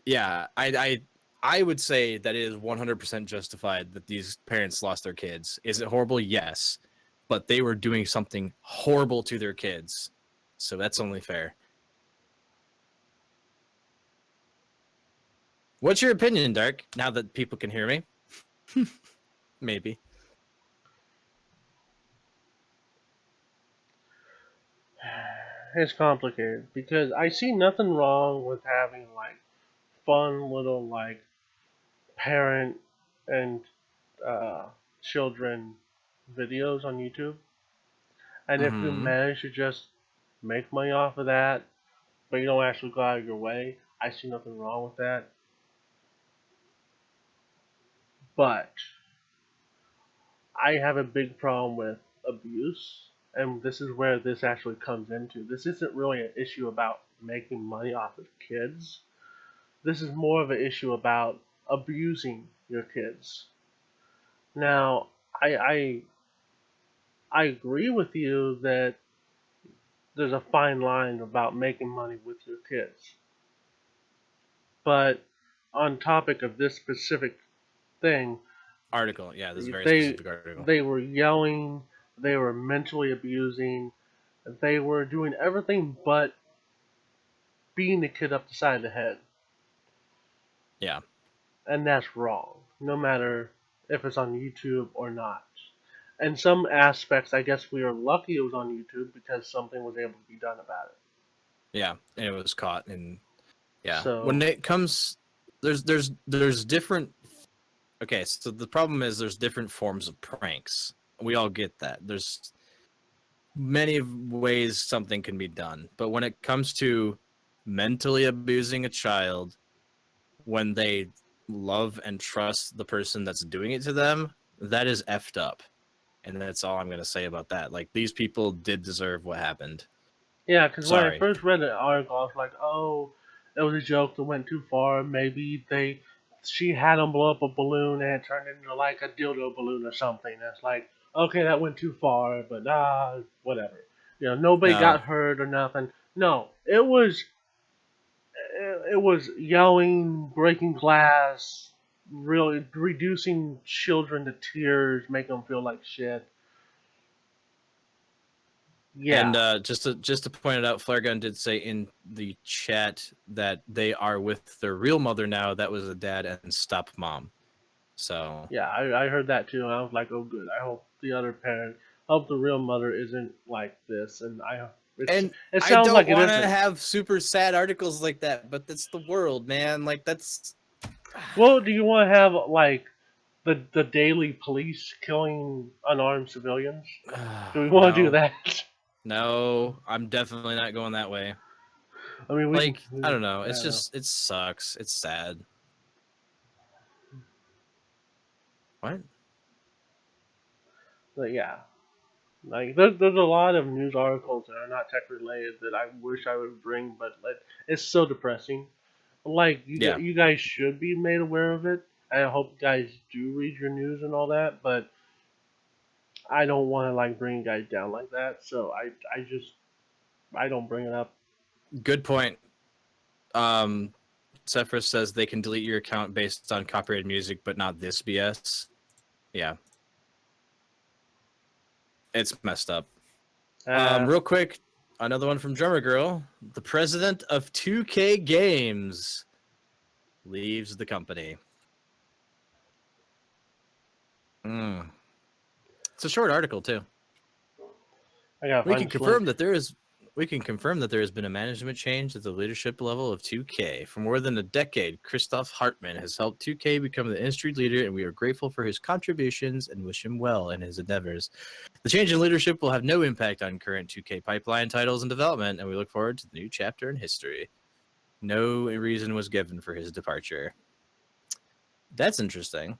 [SPEAKER 1] Yeah, I would say that it is 100% justified that these parents lost their kids. Is it horrible? Yes. But they were doing something horrible to their kids. So that's only fair. What's your opinion, Dark? Now that people can hear me? Maybe.
[SPEAKER 2] It's complicated because I see nothing wrong with having like fun little like parent and uh, children videos on YouTube. And if you
[SPEAKER 1] Mm-hmm.
[SPEAKER 2] manage to just make money off of that, but you don't actually go out of your way, I see nothing wrong with that. But I have a big problem with abuse, and this is where this actually comes into. This isn't really an issue about making money off of kids. This is more of an issue about abusing your kids. Now, I I agree with you that there's a fine line about making money with your kids. But on topic of this specific thing,
[SPEAKER 1] Article. Yeah, this is a very
[SPEAKER 2] they
[SPEAKER 1] specific article.
[SPEAKER 2] they were yelling, they were mentally abusing, they were doing everything but beating the kid up the side of the head.
[SPEAKER 1] Yeah.
[SPEAKER 2] And that's wrong, no matter if it's on YouTube or not. In some aspects, I guess we are lucky it was on YouTube because something was able to be done about it.
[SPEAKER 1] Yeah. And it was caught and Yeah.
[SPEAKER 2] So
[SPEAKER 1] When it comes, there's different. Okay, so the problem is there's different forms of pranks. We all get that. There's many ways something can be done, but when it comes to mentally abusing a child when they love and trust the person that's doing it to them, that is effed up. And that's all I'm gonna say about that. Like, these people did deserve what happened.
[SPEAKER 2] yeah, because when I
[SPEAKER 1] Sorry.
[SPEAKER 2] first read the article, I was like, oh, it was a joke that went too far. Maybe she had him blow up a balloon and it turned into like a dildo balloon or something. And it's like, okay, that went too far, but whatever. Nobody
[SPEAKER 1] No.
[SPEAKER 2] got hurt or nothing. No, it was yelling, breaking glass, really reducing children to tears, making them feel like shit.
[SPEAKER 1] And
[SPEAKER 2] Yeah,
[SPEAKER 1] just to point it out, Flare Gun did say in the chat that they are with their real mother now. That was a dad and stop mom. So
[SPEAKER 2] yeah, I heard that too, and I was like, oh, good. I hope the other parent, I hope the real mother isn't like this, and
[SPEAKER 1] and
[SPEAKER 2] it
[SPEAKER 1] I
[SPEAKER 2] sounds
[SPEAKER 1] don't
[SPEAKER 2] like it
[SPEAKER 1] want to
[SPEAKER 2] isn't.
[SPEAKER 1] have super sad articles like that, but that's the world, man. Like, that's
[SPEAKER 2] Well, do you want to have like the daily police killing unarmed civilians? Do we want to do
[SPEAKER 1] no,
[SPEAKER 2] that?
[SPEAKER 1] no. I'm definitely not going that way.
[SPEAKER 2] I mean,
[SPEAKER 1] Like, I don't know.
[SPEAKER 2] I
[SPEAKER 1] It's
[SPEAKER 2] don't know,
[SPEAKER 1] just, it sucks. It's sad. What?
[SPEAKER 2] but yeah. Like there's a lot of news articles that are not tech related that I wish I would bring, but like it's so depressing. Like
[SPEAKER 1] Yeah.
[SPEAKER 2] you guys should be made aware of it. I hope you guys do read your news and all that, but I don't want to like bring you guys down like that. So I don't bring it up.
[SPEAKER 1] Good point. Um, Sephiroth says they can delete your account based on copyrighted music, but not this BS. Yeah, it's messed up.
[SPEAKER 2] Uh,
[SPEAKER 1] Real quick, another one from Drummer Girl. The president of 2K Games leaves the company. Mm. It's a short article too.
[SPEAKER 2] I gotta
[SPEAKER 1] We
[SPEAKER 2] find
[SPEAKER 1] can
[SPEAKER 2] this link.
[SPEAKER 1] confirm that there has been a management change at the leadership level of 2K. For more than a decade, Christoph Hartmann has helped 2K become the industry leader, and we are grateful for his contributions and wish him well in his endeavors. The change in leadership will have no impact on current 2K pipeline titles and development, and we look forward to the new chapter in history. No reason was given for his departure. That's interesting.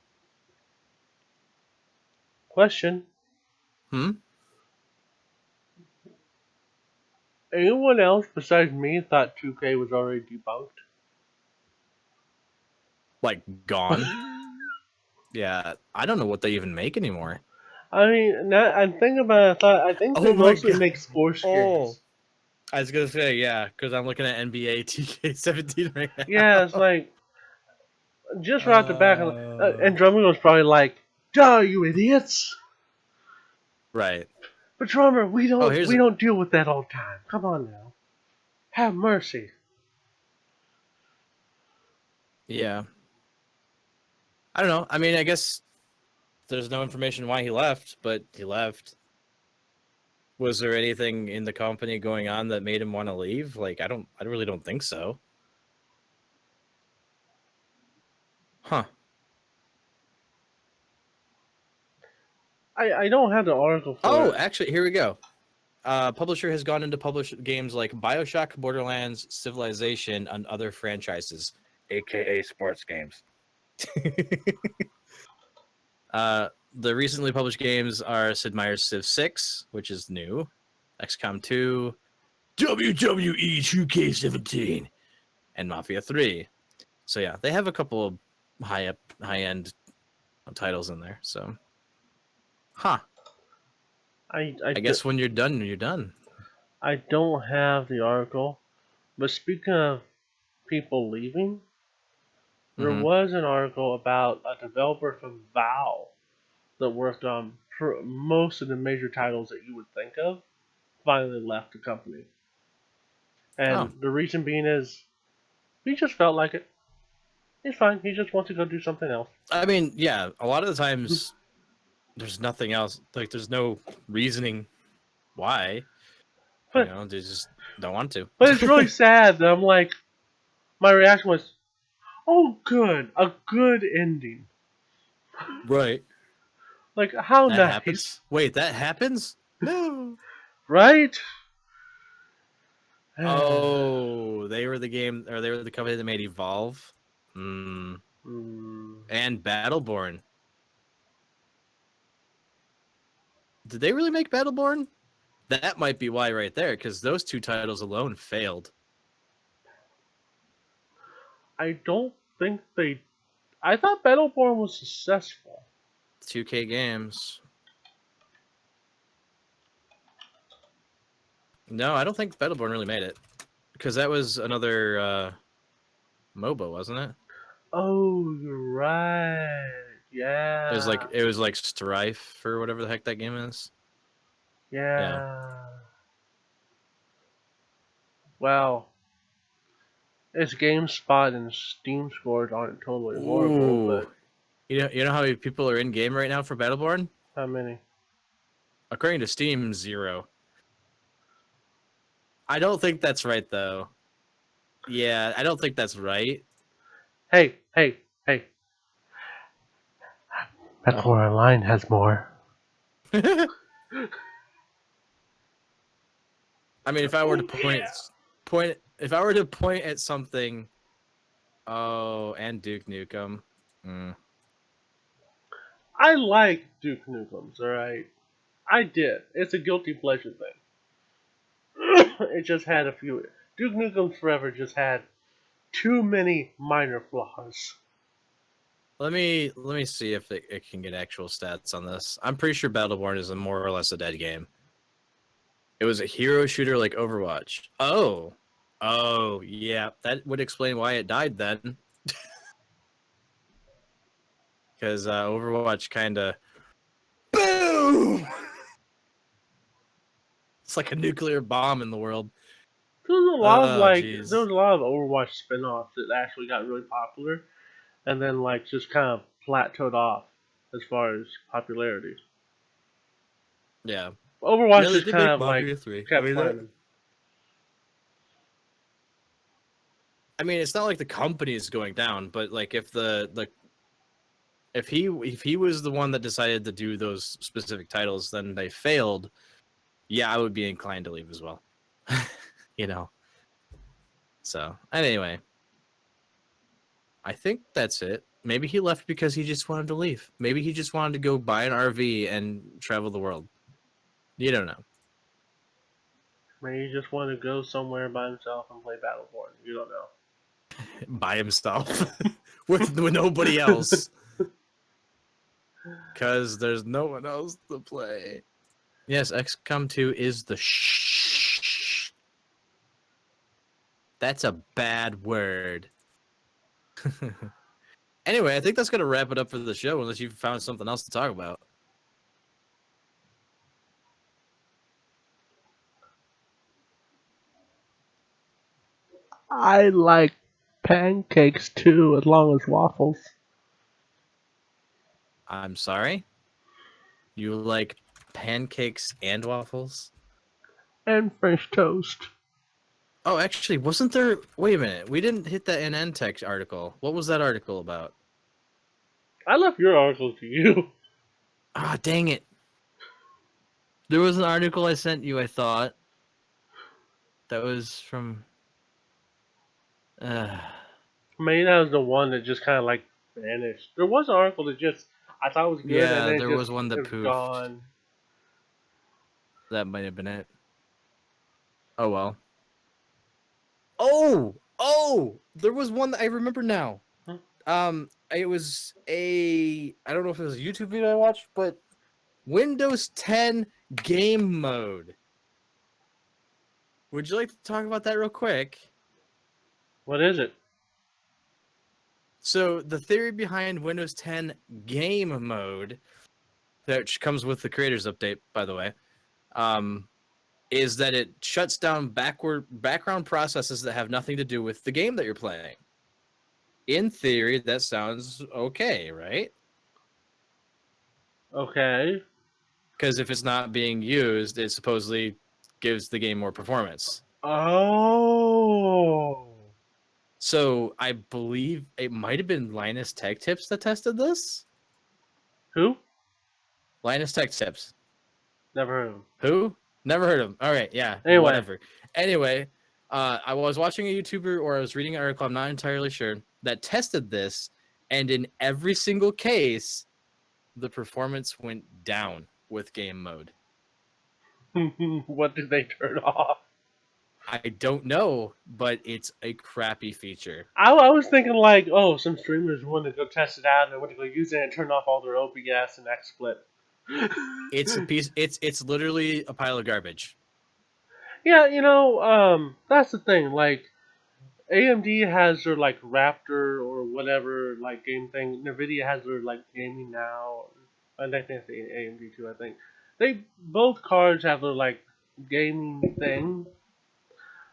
[SPEAKER 2] Question:
[SPEAKER 1] Hmm?
[SPEAKER 2] anyone else besides me thought 2K was already debunked?
[SPEAKER 1] Like, gone? Yeah, I don't know what they even make anymore.
[SPEAKER 2] I mean, I'm thinking about it. I think they
[SPEAKER 1] Oh my
[SPEAKER 2] mostly
[SPEAKER 1] god.
[SPEAKER 2] make sports
[SPEAKER 1] Oh.
[SPEAKER 2] games.
[SPEAKER 1] I was gonna say, yeah, because I'm looking at NBA 2K17 right
[SPEAKER 2] Yeah, it's
[SPEAKER 1] now.
[SPEAKER 2] like just right at the back of
[SPEAKER 1] Uh,
[SPEAKER 2] and Drummer was probably like, "Duh, you idiots!"
[SPEAKER 1] right.
[SPEAKER 2] But Drummer,
[SPEAKER 1] Oh,
[SPEAKER 2] we don't deal with that all the time. Come on now, have mercy.
[SPEAKER 1] yeah. I don't know. I mean, I guess there's no information why he left, but he left. Was there anything in the company going on that made him want to leave? Like, I really don't think so. Huh.
[SPEAKER 2] I don't have the article for
[SPEAKER 1] Oh,
[SPEAKER 2] it.
[SPEAKER 1] actually, here we go. Publisher has gone into publish games like BioShock, Borderlands, Civilization, and other franchises, aka sports games. The recently published games are Sid Meier's Civ 6, which is new, XCOM 2, WWE 2K17, and Mafia 3. So yeah, they have a couple of high end titles in there. So, huh? I guess when you're done, you're done.
[SPEAKER 2] I don't have the article. But speaking of people leaving, there
[SPEAKER 1] Mm-hmm.
[SPEAKER 2] was an article about a developer from Valve that worked on most of the major titles that you would think of finally left the company.
[SPEAKER 1] Oh,
[SPEAKER 2] And the reason being is he just felt like it. He's fine. He just wants to go do something else.
[SPEAKER 1] I mean, yeah. A lot of the times, there's nothing else. Like, there's no reasoning why.
[SPEAKER 2] But
[SPEAKER 1] They just don't want to.
[SPEAKER 2] but it's really sad that I'm like, my reaction was, "Oh, good, a good ending."
[SPEAKER 1] Right.
[SPEAKER 2] Like, how
[SPEAKER 1] That
[SPEAKER 2] nice,
[SPEAKER 1] happens. Wait, that happens? No.
[SPEAKER 2] right?
[SPEAKER 1] Oh, they were the game, or they were the company that made Evolve.
[SPEAKER 2] Hmm.
[SPEAKER 1] And Battleborn. Did they really make Battleborn? That might be why right there, because those two titles alone failed.
[SPEAKER 2] I don't think they. I thought Battleborn was successful.
[SPEAKER 1] 2K games. No, I don't think Battleborn really made it. Because that was another MOBA, wasn't it?
[SPEAKER 2] Oh, you're right. Yeah.
[SPEAKER 1] It was like Strife or whatever the heck that game is. Yeah.
[SPEAKER 2] Yeah. Well, its GameSpot and Steam scores aren't totally horrible,
[SPEAKER 1] Ooh.
[SPEAKER 2] but
[SPEAKER 1] You know how many people are in game right now for Battleborn?
[SPEAKER 2] how many?
[SPEAKER 1] According to Steam, 0. I don't think that's right though. Yeah, I don't think that's right.
[SPEAKER 2] Hey, hey, hey. Battleborn Online has more.
[SPEAKER 1] I mean, if I were to
[SPEAKER 2] Oh, yeah.
[SPEAKER 1] if I were to point at something, oh, and Duke Nukem. Mm.
[SPEAKER 2] I like Duke Nukem's, alright? I did. It's a guilty pleasure thing. It just had a few. Duke Nukem Forever just had too many minor flaws.
[SPEAKER 1] Let me see if it can get actual stats on this. I'm pretty sure Battleborn is a more or less a dead game. It was a hero shooter like Overwatch. Oh, yeah, that would explain why it died then. Because Overwatch kind of boom. It's like a nuclear bomb in the world. Oh,
[SPEAKER 2] There
[SPEAKER 1] jeez.
[SPEAKER 2] was a lot of Overwatch spin-offs that actually got really popular, and then like just kind of plateaued off as far as popularity.
[SPEAKER 1] Yeah.
[SPEAKER 2] Overwatch
[SPEAKER 1] Yeah, they
[SPEAKER 2] just
[SPEAKER 1] did
[SPEAKER 2] kind
[SPEAKER 1] make
[SPEAKER 2] of like
[SPEAKER 1] Mafia 3.
[SPEAKER 2] kept climbing.
[SPEAKER 1] I mean, it's not like the company is going down, but like if the if he was the one that decided to do those specific titles, then they failed. Yeah, I would be inclined to leave as well. you know. So anyway, I think that's it. Maybe he left because he just wanted to leave. Maybe he just wanted to go buy an RV and travel the world. You don't know.
[SPEAKER 2] Maybe he just wanted to go somewhere by himself and play Battleborn. You don't know.
[SPEAKER 1] By himself with nobody else. Because there's no one else to play. Yes, XCOM 2 is the shh. That's a bad word. Anyway, I think that's going to wrap it up for the show, unless you've found something else to talk about.
[SPEAKER 2] I like pancakes too, as long as waffles
[SPEAKER 1] I'm sorry? You like pancakes and waffles?
[SPEAKER 2] and French toast.
[SPEAKER 1] Oh, actually, wasn't there... Wait a minute. We didn't hit that NN Tech article. What was that article about?
[SPEAKER 2] I left your article to you.
[SPEAKER 1] Ah, dang it. There was an article I sent you, I thought. That was from... Uh,
[SPEAKER 2] Maybe that was the one that just kind of like vanished. There was an article that just I thought was good, and
[SPEAKER 1] yeah,
[SPEAKER 2] then
[SPEAKER 1] there was one
[SPEAKER 2] it
[SPEAKER 1] that
[SPEAKER 2] was
[SPEAKER 1] poofed.
[SPEAKER 2] gone.
[SPEAKER 1] That might have been it. Oh, well. Oh! There was one that I remember now.
[SPEAKER 2] Hmm.
[SPEAKER 1] It was I don't know if it was a YouTube video I watched, but Windows 10 game mode. Would you like to talk about that real quick?
[SPEAKER 2] What is it?
[SPEAKER 1] So the theory behind Windows 10 game mode, which comes with the creators update, by the way, is that it shuts down background processes that have nothing to do with the game that you're playing. In theory, that sounds okay, right?
[SPEAKER 2] Okay.
[SPEAKER 1] Because if it's not being used, it supposedly gives the game more performance.
[SPEAKER 2] Oh.
[SPEAKER 1] So I believe it might have been Linus Tech Tips that tested this.
[SPEAKER 2] Who?
[SPEAKER 1] Linus Tech Tips.
[SPEAKER 2] Never heard of him.
[SPEAKER 1] Who? Never heard of him. All right, yeah,
[SPEAKER 2] Anyway.
[SPEAKER 1] whatever. Anyway, I was watching a YouTuber or I was reading an article, I'm not entirely sure, that tested this, and in every single case, the performance went down with game mode.
[SPEAKER 2] What did they turn off?
[SPEAKER 1] I don't know, but it's a crappy feature.
[SPEAKER 2] I was thinking like, oh, some streamers wanted to go test it out and they went to go use it and turn off all their OBS and XSplit.
[SPEAKER 1] It's a piece. It's literally a pile of garbage.
[SPEAKER 2] Yeah, that's the thing. Like, AMD has their like Raptor or whatever like game thing. Nvidia has their like gaming now. And I think it's AMD too. I think they both cards have their like gaming thing.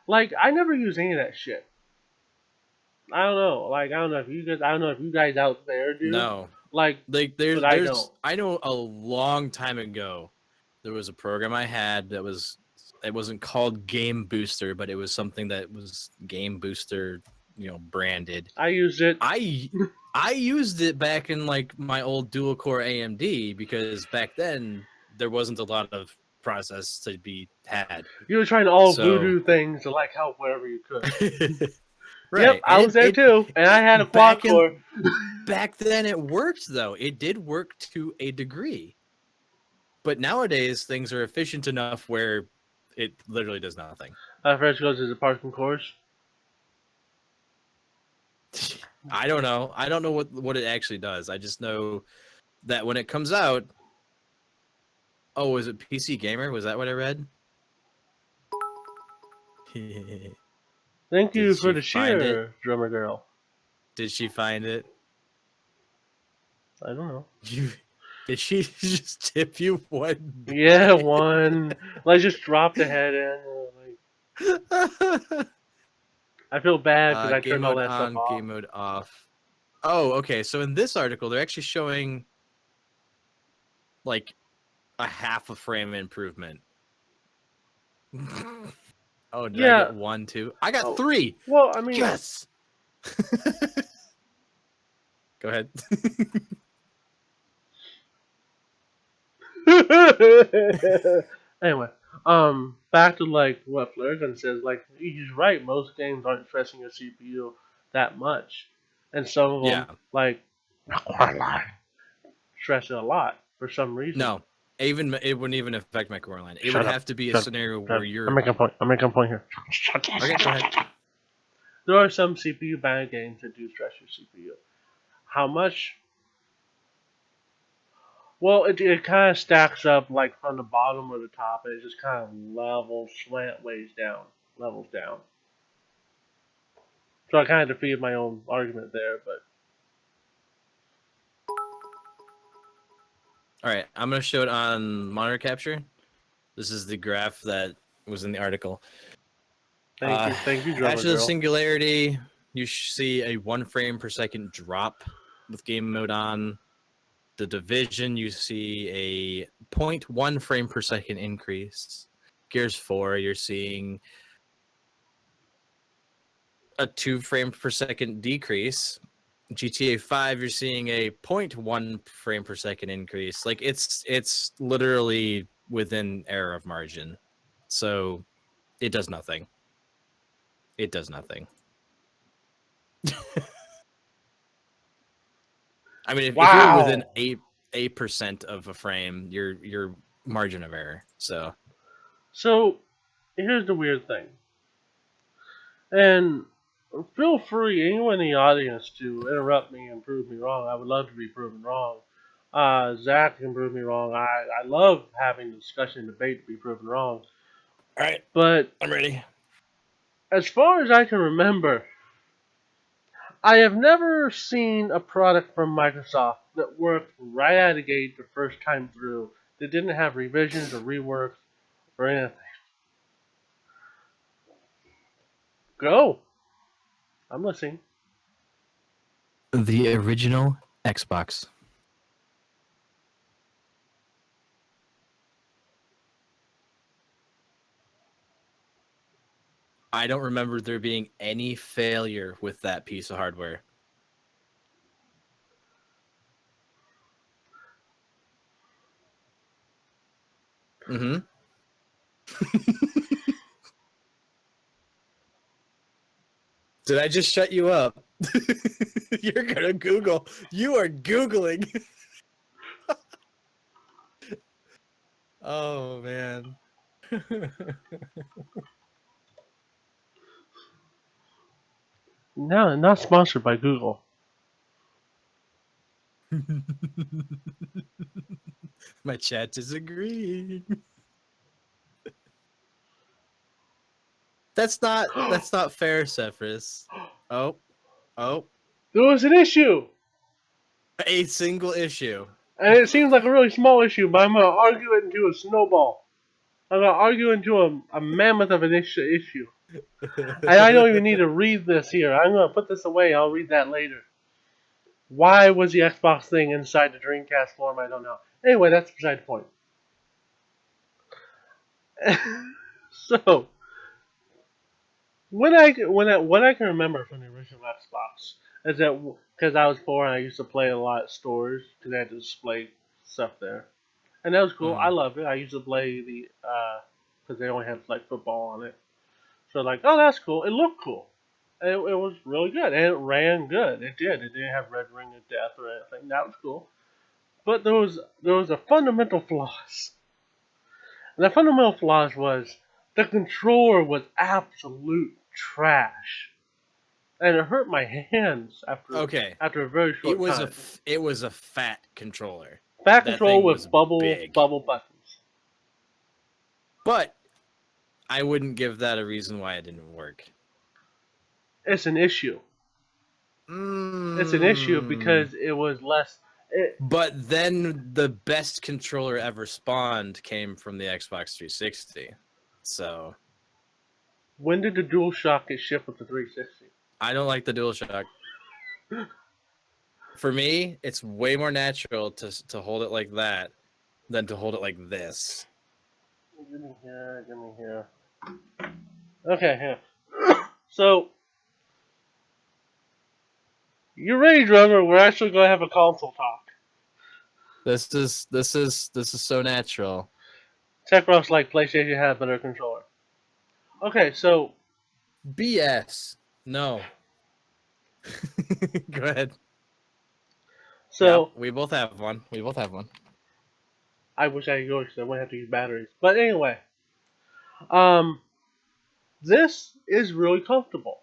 [SPEAKER 2] Like, I never use any of that shit. I don't know. Like, I don't know if you guys out there do.
[SPEAKER 1] No,
[SPEAKER 2] Like,
[SPEAKER 1] like
[SPEAKER 2] but I don't.
[SPEAKER 1] I know a long time ago, there was a program I had that was it wasn't called Game Booster, but it was something that was Game Booster, branded.
[SPEAKER 2] I used it.
[SPEAKER 1] I used it back in like my old dual core AMD because back then there wasn't a lot of process to be had.
[SPEAKER 2] You were trying all
[SPEAKER 1] So-
[SPEAKER 2] voodoo things to like help wherever you could.
[SPEAKER 1] Right.
[SPEAKER 2] Yep, I was there too, and I had a quad core.
[SPEAKER 1] Back then it worked though. It did work to a degree. But nowadays things are efficient enough where it literally does nothing.
[SPEAKER 2] First goes as a parking course.
[SPEAKER 1] I don't know. I don't know what it actually does. I just know that when it comes out. Oh, is it PC Gamer? Was that what I read?
[SPEAKER 2] Thank you
[SPEAKER 1] Did
[SPEAKER 2] for
[SPEAKER 1] she
[SPEAKER 2] the
[SPEAKER 1] find
[SPEAKER 2] cheer, drummer girl.
[SPEAKER 1] Did she find it?
[SPEAKER 2] I don't know.
[SPEAKER 1] Did she just tip you one?
[SPEAKER 2] Yeah, one. Like, just drop the head in. Like, I feel bad because I
[SPEAKER 1] Game
[SPEAKER 2] turned all
[SPEAKER 1] mode
[SPEAKER 2] that
[SPEAKER 1] on,
[SPEAKER 2] stuff off.
[SPEAKER 1] game mode off. Oh, okay. So in this article, they're actually showing like a half a frame improvement. Oh, did I get 1, 2? I got 3.
[SPEAKER 2] Well, I mean,
[SPEAKER 1] Yes. Go ahead.
[SPEAKER 2] anyway, back to like what Flurgan says. Like, he's right. Most games aren't stressing your CPU that much, and some of them like stress it a lot for some reason.
[SPEAKER 1] No, it wouldn't even affect my core line. It would have to be a scenario where you're.
[SPEAKER 2] I'm making a point. I'm making a point here.
[SPEAKER 1] Okay, go ahead.
[SPEAKER 2] There are some CPU bound games that do stress your CPU. How much? Well, it kind of stacks up like from the bottom or the top, and it just kind of levels down. So I kind of defeated my own argument there, but
[SPEAKER 1] All right, I'm gonna show it on monitor capture. This is the graph that was in the article.
[SPEAKER 2] thank you, drummer
[SPEAKER 1] After the
[SPEAKER 2] girl.
[SPEAKER 1] singularity, you see a 1 frame per second drop with game mode on. The division, you see a 0.1 frame per second increase. Gears 4, you're seeing a 2 frame per second decrease. GTA 5, you're seeing a 0.1 frame per second increase. Like it's literally within error of margin. So it does nothing. It does nothing. I mean, if you're within 8% of a frame, you're margin of error. So
[SPEAKER 2] here's the weird thing, and feel free, anyone in the audience, to interrupt me and prove me wrong. I would love to be proven wrong. Zach can prove me wrong. I love having discussion and debate to be proven wrong.
[SPEAKER 1] all right,
[SPEAKER 2] But
[SPEAKER 1] I'm ready.
[SPEAKER 2] as far as I can remember, I have never seen a product from Microsoft that worked right out of the gate the first time through, that didn't have revisions or reworks or anything. Go. I'm listening.
[SPEAKER 1] The original Xbox. I don't remember there being any failure with that piece of hardware. Mm-hmm. Did I just shut you up? You're gonna Google. You are Googling. Oh man.
[SPEAKER 2] No, not sponsored by Google.
[SPEAKER 1] My chat disagreed. That's not fair, Cephas. Oh, oh,
[SPEAKER 2] There was an issue,
[SPEAKER 1] a single issue.
[SPEAKER 2] and it seems like a really small issue, but I'm gonna argue it into a snowball. I'm gonna argue into a mammoth of an issue. And I don't even need to read this here. I'm gonna put this away. I'll read that later. Why was the Xbox thing inside the Dreamcast form? I don't know. Anyway, that's beside the point. So, what I can remember from the original Xbox is that because I was poor and I used to play a lot at stores because they had to display stuff there, and that was cool. I
[SPEAKER 1] Mm.
[SPEAKER 2] loved it. I used to play the because they only had like football on it, so like, oh, that's cool. It looked cool. It was really good and it ran good. It did. It didn't have red ring of death or anything. That was cool. But there was a fundamental flaws. And the fundamental flaws was the controller was absolute trash, and it hurt my hands
[SPEAKER 1] Okay,
[SPEAKER 2] after a very
[SPEAKER 1] it
[SPEAKER 2] short
[SPEAKER 1] was
[SPEAKER 2] time.
[SPEAKER 1] it was a fat controller.
[SPEAKER 2] Back
[SPEAKER 1] That
[SPEAKER 2] control
[SPEAKER 1] thing was
[SPEAKER 2] with bubble
[SPEAKER 1] big,
[SPEAKER 2] bubble buttons.
[SPEAKER 1] but I wouldn't give that a reason why it didn't work.
[SPEAKER 2] It's an issue. It's an issue
[SPEAKER 1] Mm.
[SPEAKER 2] because it was less.
[SPEAKER 1] But then the best controller ever spawned came from the Xbox 360. So
[SPEAKER 2] When did the DualShock get shipped with the 360?
[SPEAKER 1] I don't like the DualShock. For me, it's way more natural to hold it like that than to hold it like this.
[SPEAKER 2] Give me here. Give me here. Okay, here. So you ready, drummer? We're actually gonna have a console talk.
[SPEAKER 1] This is so natural.
[SPEAKER 2] Techros like PlayStation had a better controller. Okay, so
[SPEAKER 1] BS. No. Go ahead. Yep,
[SPEAKER 2] so
[SPEAKER 1] we both have one. We both have one.
[SPEAKER 2] I wish I could go because I wouldn't have to use batteries. But anyway, um, this is really comfortable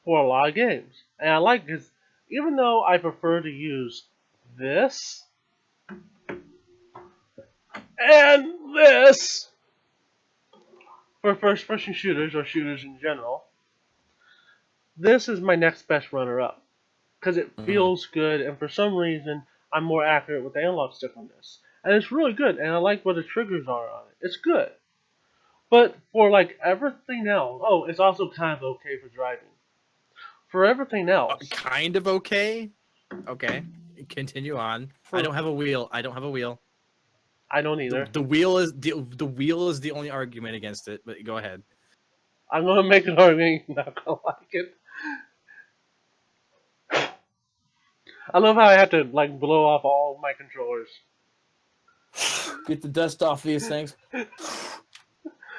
[SPEAKER 2] for a lot of games, and I like this. Even though I prefer to use this and this for first-person shooters or shooters in general, this is my next best runner-up because it
[SPEAKER 1] Mm-hmm.
[SPEAKER 2] feels good, and for some reason I'm more accurate with the analog stick on this, and it's really good. And I like where the triggers are on it. It's good. But for like everything else, oh, it's also kind of okay for driving. For everything else,
[SPEAKER 1] Kind of okay. Okay. Continue on. I
[SPEAKER 2] for
[SPEAKER 1] don't have a wheel. I don't have a wheel.
[SPEAKER 2] I don't
[SPEAKER 1] The,
[SPEAKER 2] either.
[SPEAKER 1] the wheel is the wheel is the only argument against it, but go ahead.
[SPEAKER 2] I'm gonna make an argument. You're not gonna like it. I love how I have to like blow off all my controllers.
[SPEAKER 1] Get the dust off these things.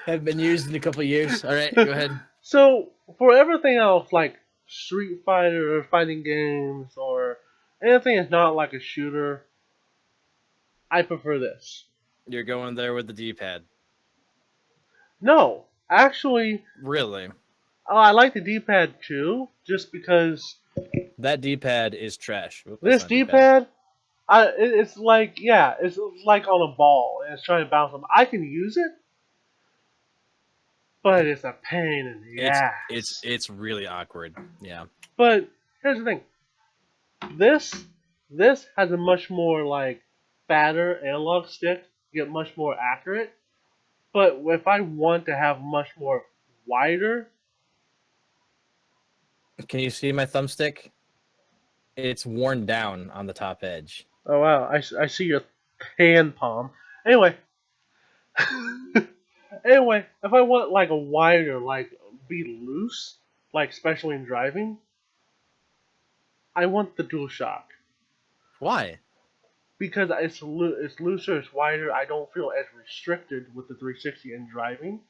[SPEAKER 1] Haven't been used in a couple of years. All right, go ahead.
[SPEAKER 2] So for everything else, like Street Fighter or fighting games or anything that's not like a shooter, I prefer this.
[SPEAKER 1] You're going there with the D-pad.
[SPEAKER 2] No, actually,
[SPEAKER 1] Really?
[SPEAKER 2] oh, I like the D-pad too, just because
[SPEAKER 1] That D-pad is trash. Oop, that's
[SPEAKER 2] this
[SPEAKER 1] not D-pad.
[SPEAKER 2] D-pad, it's like yeah, it's like on a ball and it's trying to bounce them. I can use it, but it's a pain in the
[SPEAKER 1] It's it's
[SPEAKER 2] ass.
[SPEAKER 1] it's really awkward. Yeah.
[SPEAKER 2] But here's the thing: this this has a much more like fatter analog stick, get much more accurate. But if I want to have much more wider,
[SPEAKER 1] Can you see my thumbstick? It's worn down on the top edge.
[SPEAKER 2] oh wow, I see your hand palm. Anyway, anyway, if I want like a wider, like be loose, like especially in driving, I want the DualShock.
[SPEAKER 1] Why?
[SPEAKER 2] Because it's looser, it's wider. I don't feel as restricted with the 360 in driving.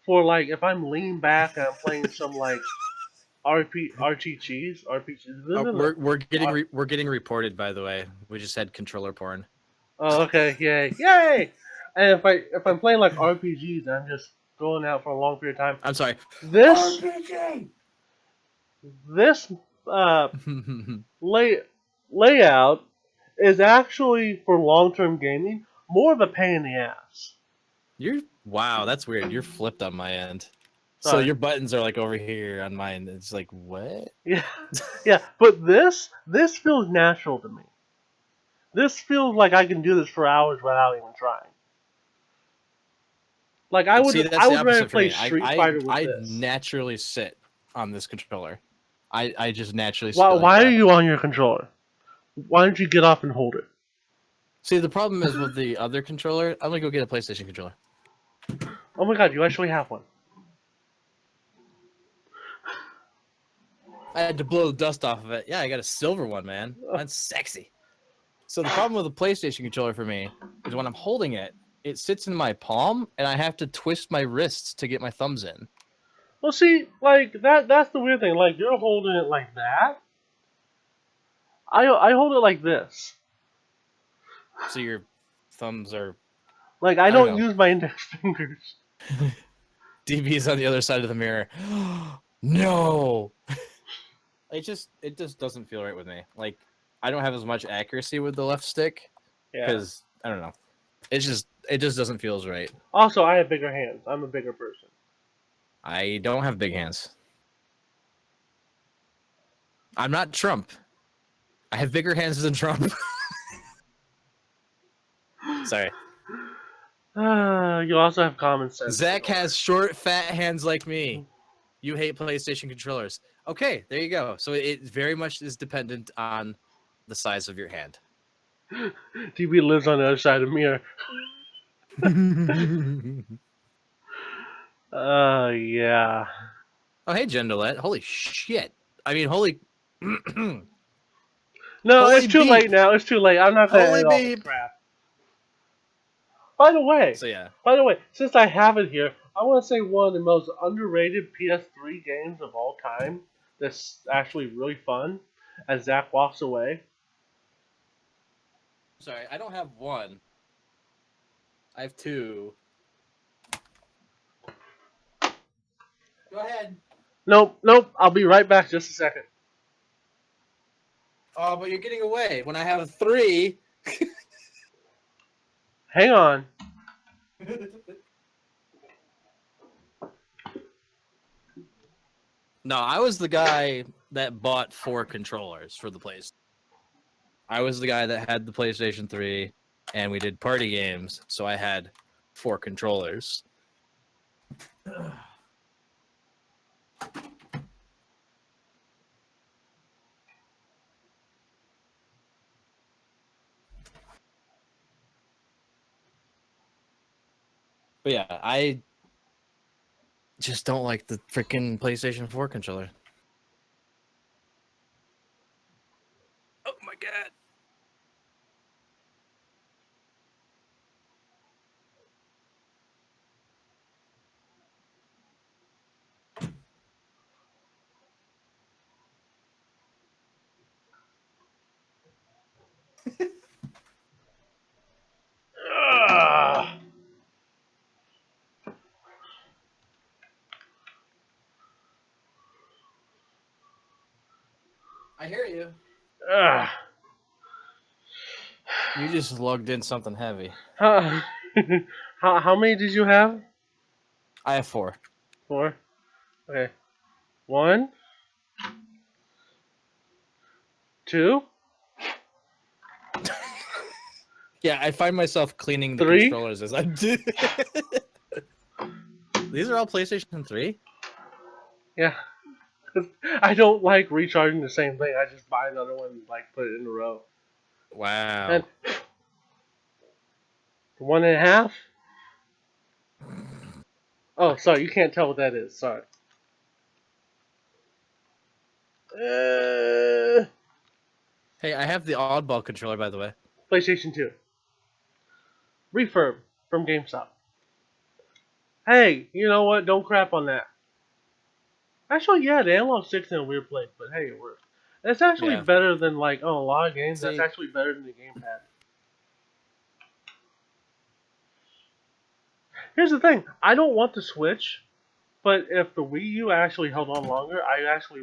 [SPEAKER 2] For like, if I'm leaning back and I'm playing some like RPGs,
[SPEAKER 1] We're getting reported, by the way. We just had controller porn.
[SPEAKER 2] Oh, okay, yay! And if I'm playing like RPGs, and I'm just going out for a long period of time.
[SPEAKER 1] I'm sorry.
[SPEAKER 2] This
[SPEAKER 1] RPG.
[SPEAKER 2] this uh layout is actually for long term gaming more of a pain in the ass.
[SPEAKER 1] Wow, that's weird. You're flipped on my end. So
[SPEAKER 2] Sorry.
[SPEAKER 1] your buttons are like over here on mine. It's like what?
[SPEAKER 2] Yeah, yeah, but this feels natural to me. This feels like I can do this for hours without even trying. Like
[SPEAKER 1] See, that's
[SPEAKER 2] I
[SPEAKER 1] the
[SPEAKER 2] would rather
[SPEAKER 1] opposite for
[SPEAKER 2] play
[SPEAKER 1] me.
[SPEAKER 2] Street Fighter with
[SPEAKER 1] I
[SPEAKER 2] this.
[SPEAKER 1] naturally sit on this controller. I just naturally sit like
[SPEAKER 2] Why are
[SPEAKER 1] that.
[SPEAKER 2] you on your controller? Why don't you get off and hold it?
[SPEAKER 1] See, the problem is with the other controller. I'm gonna go get a PlayStation controller.
[SPEAKER 2] Oh my god, you actually have one.
[SPEAKER 1] I had to blow the dust off of it. Yeah, I got a silver one, man. That's sexy. So the problem with the PlayStation controller for me is when I'm holding it, it sits in my palm, and I have to twist my wrists to get my thumbs in.
[SPEAKER 2] Well, see, like that's the weird thing. Like you're holding it like that. I hold it like this.
[SPEAKER 1] So your thumbs are.
[SPEAKER 2] Like I
[SPEAKER 1] I don't
[SPEAKER 2] don't
[SPEAKER 1] know.
[SPEAKER 2] use my index fingers.
[SPEAKER 1] DB's on the other side of the mirror. No. It just doesn't feel right with me. Like I don't have as much accuracy with the left stick
[SPEAKER 2] Yeah.
[SPEAKER 1] because I don't know. It just doesn't feel as right.
[SPEAKER 2] Also, I have bigger hands. I'm a bigger person.
[SPEAKER 1] I don't have big hands. I'm not Trump. I have bigger hands than Trump. Sorry.
[SPEAKER 2] You also have common sense.
[SPEAKER 1] Zach has short, fat hands like me. You hate PlayStation controllers. Okay, there you go. So it very much is dependent on the size of your hand.
[SPEAKER 2] DB lives on the other side of the mirror. Yeah.
[SPEAKER 1] Oh, hey, Jendolette. Holy shit. I mean, holy...
[SPEAKER 2] No,
[SPEAKER 1] Holy
[SPEAKER 2] it's too
[SPEAKER 1] beep.
[SPEAKER 2] late now. It's too late. I'm not gonna
[SPEAKER 1] Holy
[SPEAKER 2] edit all this
[SPEAKER 1] beep.
[SPEAKER 2] crap. By the way,
[SPEAKER 1] So, yeah.
[SPEAKER 2] since I have it here, I want to say one of the most underrated PS3 games of all time that's actually really fun as Zach walks away.
[SPEAKER 1] Sorry, I don't have one. I have two. Go ahead.
[SPEAKER 2] Nope. I'll be right back just a second.
[SPEAKER 1] Oh, but you're getting away. When I have three...
[SPEAKER 2] Hang on.
[SPEAKER 1] No, I was the guy that bought 4 controllers for the PlayStation. I was the guy that had the PlayStation 3, and we did party games, so I had 4 controllers. But yeah, I just don't like the freaking PlayStation 4 controller. Oh my god.
[SPEAKER 2] Ugh.
[SPEAKER 1] I hear you.
[SPEAKER 2] Ugh.
[SPEAKER 1] You just lugged in something heavy.
[SPEAKER 2] How, how many did you have?
[SPEAKER 1] I have 4.
[SPEAKER 2] 4. Okay. 1, 2,
[SPEAKER 1] Yeah, I find myself cleaning the
[SPEAKER 2] 3.
[SPEAKER 1] controllers as I do. These are all PlayStation 3?
[SPEAKER 2] Yeah. I don't like recharging the same thing. I just buy another one and like put it in a row.
[SPEAKER 1] Wow.
[SPEAKER 2] And 1.5. Oh, sorry, you can't tell what that is. Sorry.
[SPEAKER 1] Hey, I have the oddball controller, by the way.
[SPEAKER 2] PlayStation 2. Refurb from GameStop. Hey, you know what? Don't crap on that. Actually, yeah, the analog stick's in a weird place, but hey, it works. It's actually
[SPEAKER 1] Yeah.
[SPEAKER 2] better than like a lot of games. That's
[SPEAKER 1] See,
[SPEAKER 2] actually better than the gamepad. Here's the thing: I don't want the Switch, but if the Wii U actually held on longer, I actually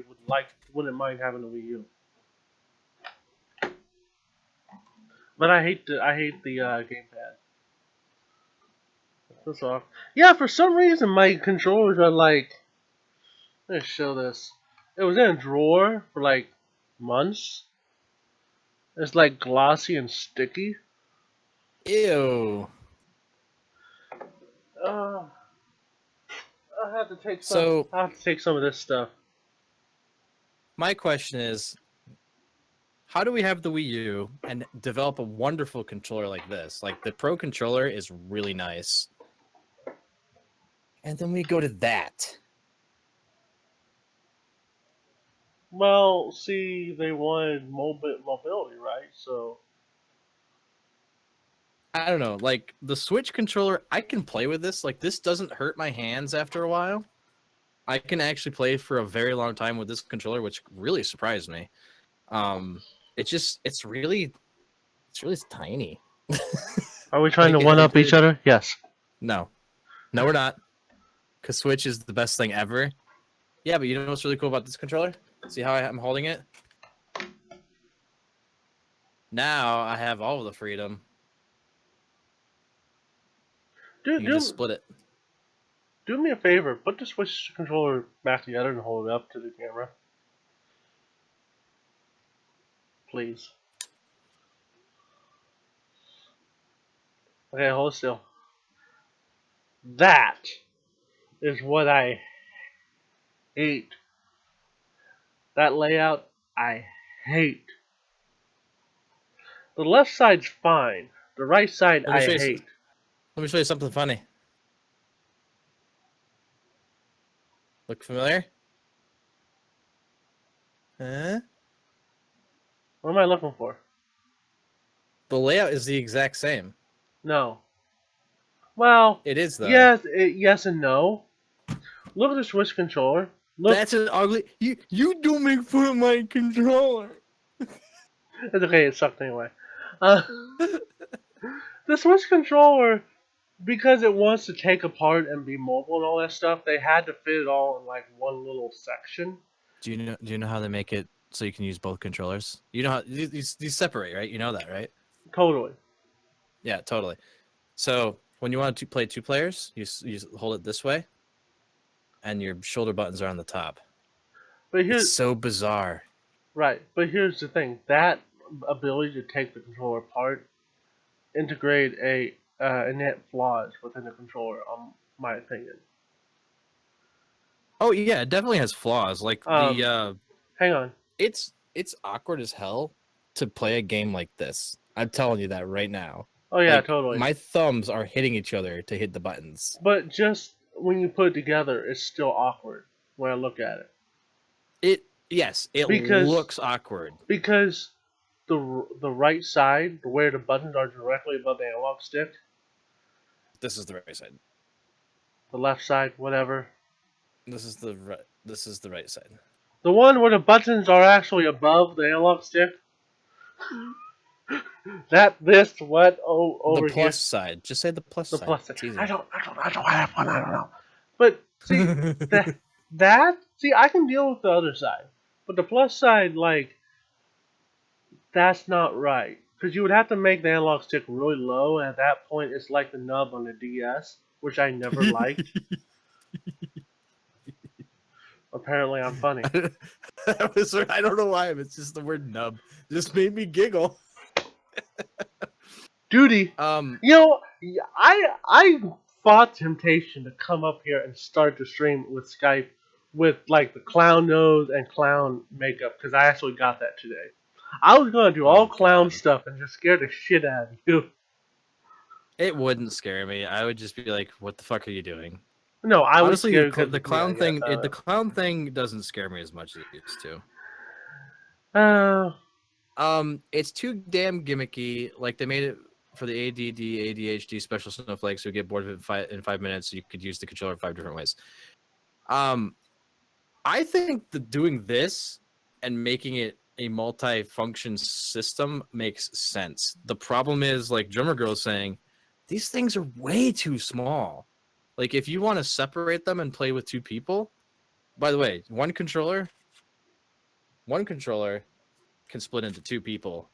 [SPEAKER 2] wouldn't mind having the Wii U. But I hate the gamepad. That's all. Yeah, for some reason my controllers are like. Let me show this. It was in a drawer for like months. It's like glossy and sticky.
[SPEAKER 1] ew.
[SPEAKER 2] Uh, I have to take some.
[SPEAKER 1] So
[SPEAKER 2] I have to take some of this stuff.
[SPEAKER 1] my question is, how do we have the Wii U and develop a wonderful controller like this? Like the Pro controller is really nice, and then we go to that.
[SPEAKER 2] Well, see, they wanted mobility, right? So
[SPEAKER 1] I don't know. Like the Switch controller, I can play with this. Like this doesn't hurt my hands after a while. I can actually play for a very long time with this controller, which really surprised me. It's really tiny.
[SPEAKER 2] are we trying
[SPEAKER 1] Like
[SPEAKER 2] to one up each
[SPEAKER 1] it-
[SPEAKER 2] other? Yes.
[SPEAKER 1] no, no, we're not. Because Switch is the best thing ever. Yeah, but you know what's really cool about this controller? See how I'm holding it? Now I have all of the freedom.
[SPEAKER 2] Do
[SPEAKER 1] You can just
[SPEAKER 2] do
[SPEAKER 1] split it.
[SPEAKER 2] do me a favor. Put the Switch controller back together and hold it up to the camera, please. Okay, hold still. That is what I hate. That layout, I hate. The left side's fine. The right side,
[SPEAKER 1] Let me
[SPEAKER 2] I
[SPEAKER 1] show you.
[SPEAKER 2] hate.
[SPEAKER 1] Let me show you something funny. Look familiar? Huh?
[SPEAKER 2] What am I looking for?
[SPEAKER 1] The layout is the exact same.
[SPEAKER 2] No. Well,
[SPEAKER 1] It is though.
[SPEAKER 2] yes and no. Look at the Switch controller. Look,
[SPEAKER 1] That's an ugly. You don't make fun of my controller.
[SPEAKER 2] it's okay. It sucked anyway. Uh, the Switch controller, because it wants to take apart and be mobile and all that stuff, they had to fit it all in like one little section.
[SPEAKER 1] Do you know how they make it so you can use both controllers? You know how these separate, right? You know that, right?
[SPEAKER 2] Totally.
[SPEAKER 1] Yeah, totally. So when you want to play two players, you hold it this way, and your shoulder buttons are on the top.
[SPEAKER 2] But
[SPEAKER 1] It's
[SPEAKER 2] here's
[SPEAKER 1] so bizarre.
[SPEAKER 2] right. But here's the thing: that ability to take the controller apart integrate a net flaws within the controller, my opinion.
[SPEAKER 1] Oh yeah, it definitely has flaws. Like
[SPEAKER 2] Hang on.
[SPEAKER 1] it's awkward as hell to play a game like this. I'm telling you that right now.
[SPEAKER 2] Oh yeah,
[SPEAKER 1] Like
[SPEAKER 2] totally.
[SPEAKER 1] my thumbs are hitting each other to hit the buttons.
[SPEAKER 2] But just when you put it together, it's still awkward when I look at it
[SPEAKER 1] It
[SPEAKER 2] because
[SPEAKER 1] looks awkward.
[SPEAKER 2] the right side, where the buttons are directly above the analog stick,
[SPEAKER 1] This is the right side.
[SPEAKER 2] the left side, whatever.
[SPEAKER 1] This is the right side.
[SPEAKER 2] The one where the buttons are actually above the analog stick. This what over
[SPEAKER 1] The
[SPEAKER 2] here.
[SPEAKER 1] plus side. Just say the plus
[SPEAKER 2] The
[SPEAKER 1] side.
[SPEAKER 2] plus side.
[SPEAKER 1] It's easy.
[SPEAKER 2] I don't have one. I don't know. But see that see I can deal with the other side, but the plus side like that's not right because you would have to make the analog stick really low, and at that point it's like the nub on the DS, which I never liked. Apparently, I'm funny.
[SPEAKER 1] I don't know why, but it's just the word nub. Just made me giggle.
[SPEAKER 2] Duty.
[SPEAKER 1] Um,
[SPEAKER 2] You know, I fought temptation to come up here and start the stream with Skype with like the clown nose and clown makeup because I actually got that today. I was gonna do all clown
[SPEAKER 1] God.
[SPEAKER 2] stuff and just scare the shit out of you.
[SPEAKER 1] It wouldn't scare me. I would just be like, "What the fuck are you doing?"
[SPEAKER 2] No, I was
[SPEAKER 1] Honestly,
[SPEAKER 2] scared because
[SPEAKER 1] the clown thing, the clown thing doesn't scare me as much as it used to.
[SPEAKER 2] Uh,
[SPEAKER 1] It's too damn gimmicky. Like they made it for the ADD, ADHD special snowflakes who get bored of it in 5 minutes. You could use the controller 5 different ways. I think that doing this and making it a multi-function system makes sense. The problem is, like Drummer Girl is saying, these things are way too small. Like if you want to separate them and play with two people, by the way, one controller can split into two people.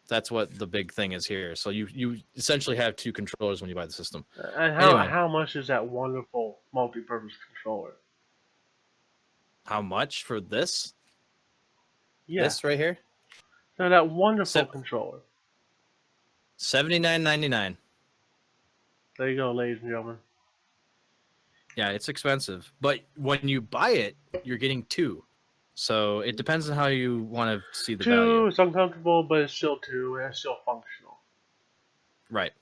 [SPEAKER 1] That's what the big thing is here. So you essentially have two controllers when you buy the system.
[SPEAKER 2] and
[SPEAKER 1] Anyway,
[SPEAKER 2] how much is that wonderful multi-purpose controller?
[SPEAKER 1] how much for this?
[SPEAKER 2] Yeah,
[SPEAKER 1] This right here?
[SPEAKER 2] so that wonderful controller.
[SPEAKER 1] $79.99.
[SPEAKER 2] There you go, ladies and gentlemen.
[SPEAKER 1] Yeah, it's expensive, but when you buy it, you're getting two. So it depends on how you want to see the value.
[SPEAKER 2] It's uncomfortable, but it's still two, and it's still functional.
[SPEAKER 1] Right.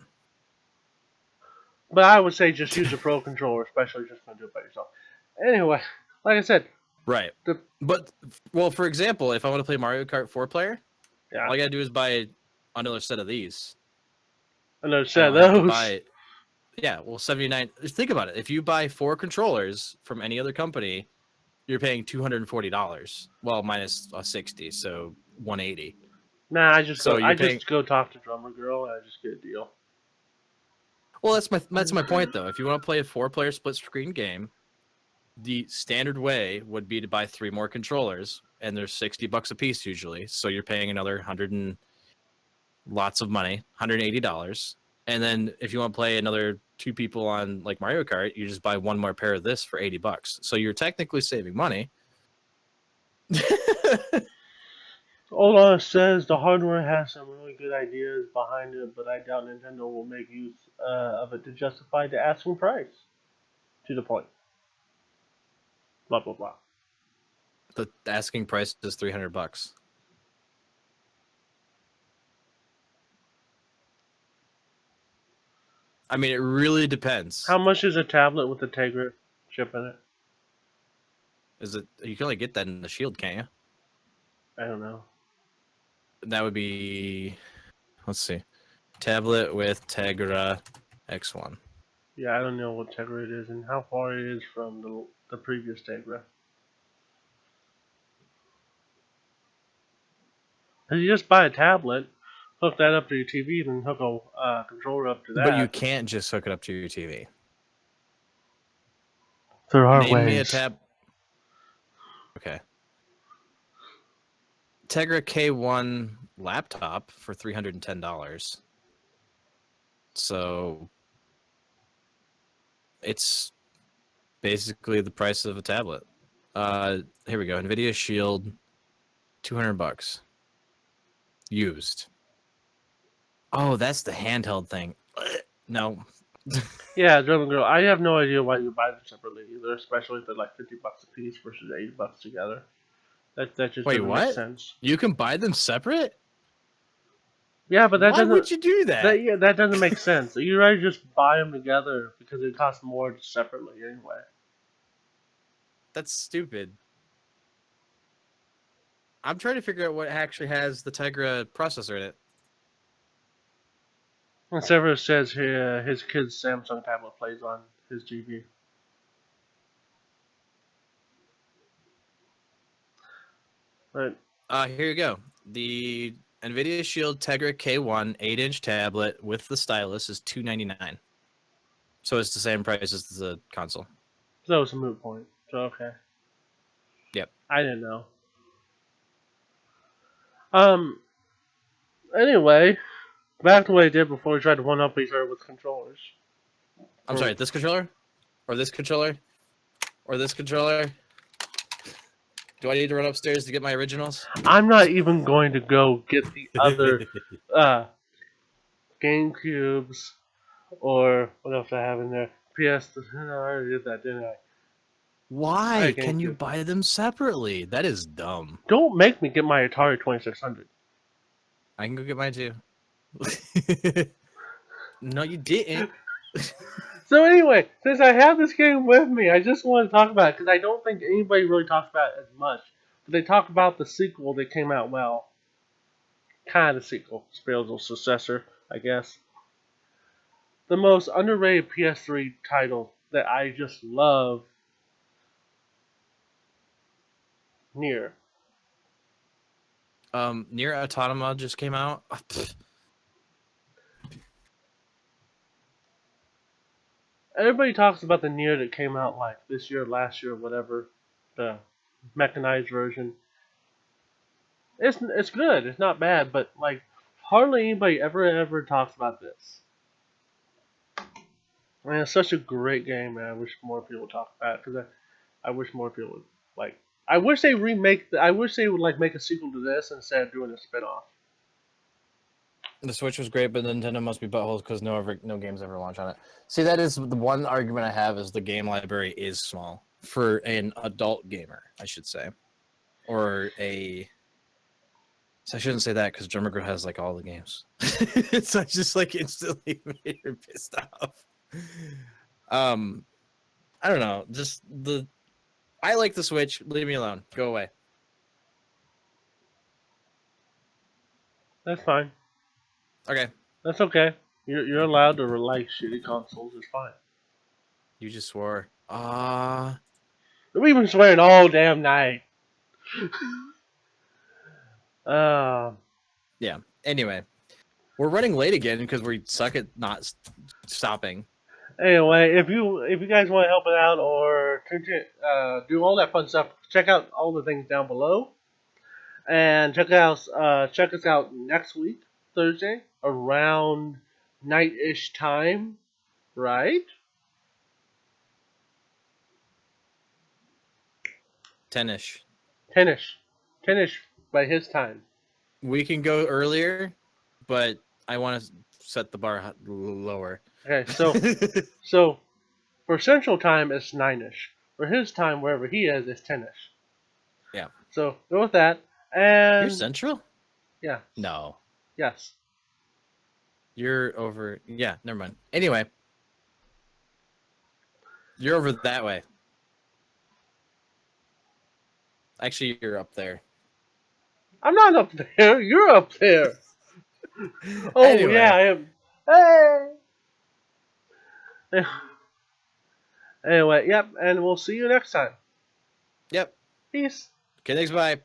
[SPEAKER 2] But I would say just use a pro controller, especially if you're just going to do it by yourself. Anyway, like I said,
[SPEAKER 1] Right. But, well, for example, if I want to play Mario Kart 4-player, all I got to do is buy another set of these.
[SPEAKER 2] Another set of those.
[SPEAKER 1] Yeah, well, 79. Think about it. If you buy 4 controllers from any other company, you're paying $240. Well, minus 60, so 180.
[SPEAKER 2] Nah, I just go talk to Drummer Girl and I just get a deal.
[SPEAKER 1] Well, that's my point though. If you want to play a 4-player split screen game, the standard way would be to buy 3 more controllers, and they're $60 a piece usually. So you're paying another lots of money, $180. And then if you want to play another 2 people on like Mario Kart, you just buy 1 more pair of this for $80. So you're technically saving money.
[SPEAKER 2] Ola says the hardware has some really good ideas behind it, but I doubt Nintendo will make use of it to justify the asking price. To the point. Blah blah blah.
[SPEAKER 1] The asking price is $300. I mean, it really depends.
[SPEAKER 2] How much is a tablet with the Tegra chip in it?
[SPEAKER 1] Is it? You can only get that in the Shield, can't you?
[SPEAKER 2] I don't know.
[SPEAKER 1] That would be, let's see, tablet with Tegra X1.
[SPEAKER 2] Yeah, I don't know what Tegra it is and how far it is from the previous Tegra. Cause you just buy a tablet, hook that up to your TV, then hook a controller up to that.
[SPEAKER 1] But you can't just hook it up to your TV.
[SPEAKER 2] There are
[SPEAKER 1] Name
[SPEAKER 2] ways.
[SPEAKER 1] me a tab. Okay. Tegra K1 laptop for $310. So it's basically the price of a tablet. Here we go. NVIDIA Shield, $200. Used. Oh, that's the handheld thing. No.
[SPEAKER 2] Yeah, German Girl. I have no idea why you buy them separately either, especially if they're like $50 a piece versus $80 together. That just doesn't make sense.
[SPEAKER 1] You can buy them separate?
[SPEAKER 2] Yeah, but that
[SPEAKER 1] Why
[SPEAKER 2] doesn't.
[SPEAKER 1] would you do that?
[SPEAKER 2] That doesn't make sense. You rather just buy them together because it costs more separately anyway.
[SPEAKER 1] That's stupid. I'm trying to figure out what actually has the Tegra processor in it.
[SPEAKER 2] And Severus says his kid's Samsung tablet plays on his TV. Right.
[SPEAKER 1] Here you go. The NVIDIA Shield Tegra K1 8-inch tablet with the stylus is $299. So it's the same price as the console.
[SPEAKER 2] So it's a moot point. So okay.
[SPEAKER 1] Yep.
[SPEAKER 2] I didn't know. Anyway, back to what I did before we tried to one-up each other with controllers.
[SPEAKER 1] I'm sorry, this controller? Or this controller? Or this controller? Do I need to run upstairs to get my originals?
[SPEAKER 2] I'm not even going to go get the other GameCubes or what else I have in there. PS. I already did that, didn't I?
[SPEAKER 1] Why? Can you buy them separately? That is dumb.
[SPEAKER 2] Don't make me get my Atari 2600.
[SPEAKER 1] I can go get mine too. No, you didn't.
[SPEAKER 2] So anyway, since I have this game with me, I just want to talk about it because I don't think anybody really talks about it as much. they talk about the sequel that came out. Well, kind of sequel, spiritual successor, I guess. The most underrated PS3 title that I just love, Near.
[SPEAKER 1] Near Automata just came out.
[SPEAKER 2] Everybody talks about the Near that came out like this year, last year, whatever, the mechanized version. It's good. It's not bad, but like hardly anybody ever talks about this. Man, it's such a great game, man. I wish more people would talk about it because I wish more people would like. I wish they remake. I wish they would like make a sequel to this instead of doing a spinoff.
[SPEAKER 1] The Switch was great, but Nintendo must be buttholes because no games ever launch on it. See, that is the one argument I have is the game library is small for an adult gamer, I should say, or a. So I shouldn't say that because Drummer Girl has like all the games. So I just like instantly made her pissed off. I don't know. Just the. I like the Switch. Leave me alone. Go away.
[SPEAKER 2] That's fine.
[SPEAKER 1] Okay.
[SPEAKER 2] That's okay. You're allowed to like shitty consoles. It's fine.
[SPEAKER 1] You just swore.
[SPEAKER 2] We've been swearing all damn night. Uh,
[SPEAKER 1] Yeah. Anyway, we're running late again because we suck at not stopping.
[SPEAKER 2] anyway, if you guys want to help it out or do all that fun stuff, check out all the things down below, and check us out next week Thursday around night-ish time, right?
[SPEAKER 1] 10ish.
[SPEAKER 2] 10ish, 10ish by his time.
[SPEAKER 1] We can go earlier, but I want to set the bar lower.
[SPEAKER 2] Okay, so for Central Time it's 9ish. For his time, wherever he is, it's 10ish.
[SPEAKER 1] Yeah.
[SPEAKER 2] So go with that. And
[SPEAKER 1] You're Central?
[SPEAKER 2] yeah,
[SPEAKER 1] No.
[SPEAKER 2] yes.
[SPEAKER 1] You're over. Yeah, never mind. Anyway, you're over that way. Actually, you're up there.
[SPEAKER 2] I'm not up there. You're up there. Oh
[SPEAKER 1] Anyway.
[SPEAKER 2] yeah, I am. Hey. Anyway, yep, and we'll see you next time.
[SPEAKER 1] Yep.
[SPEAKER 2] Peace.
[SPEAKER 1] Okay, thanks. Bye.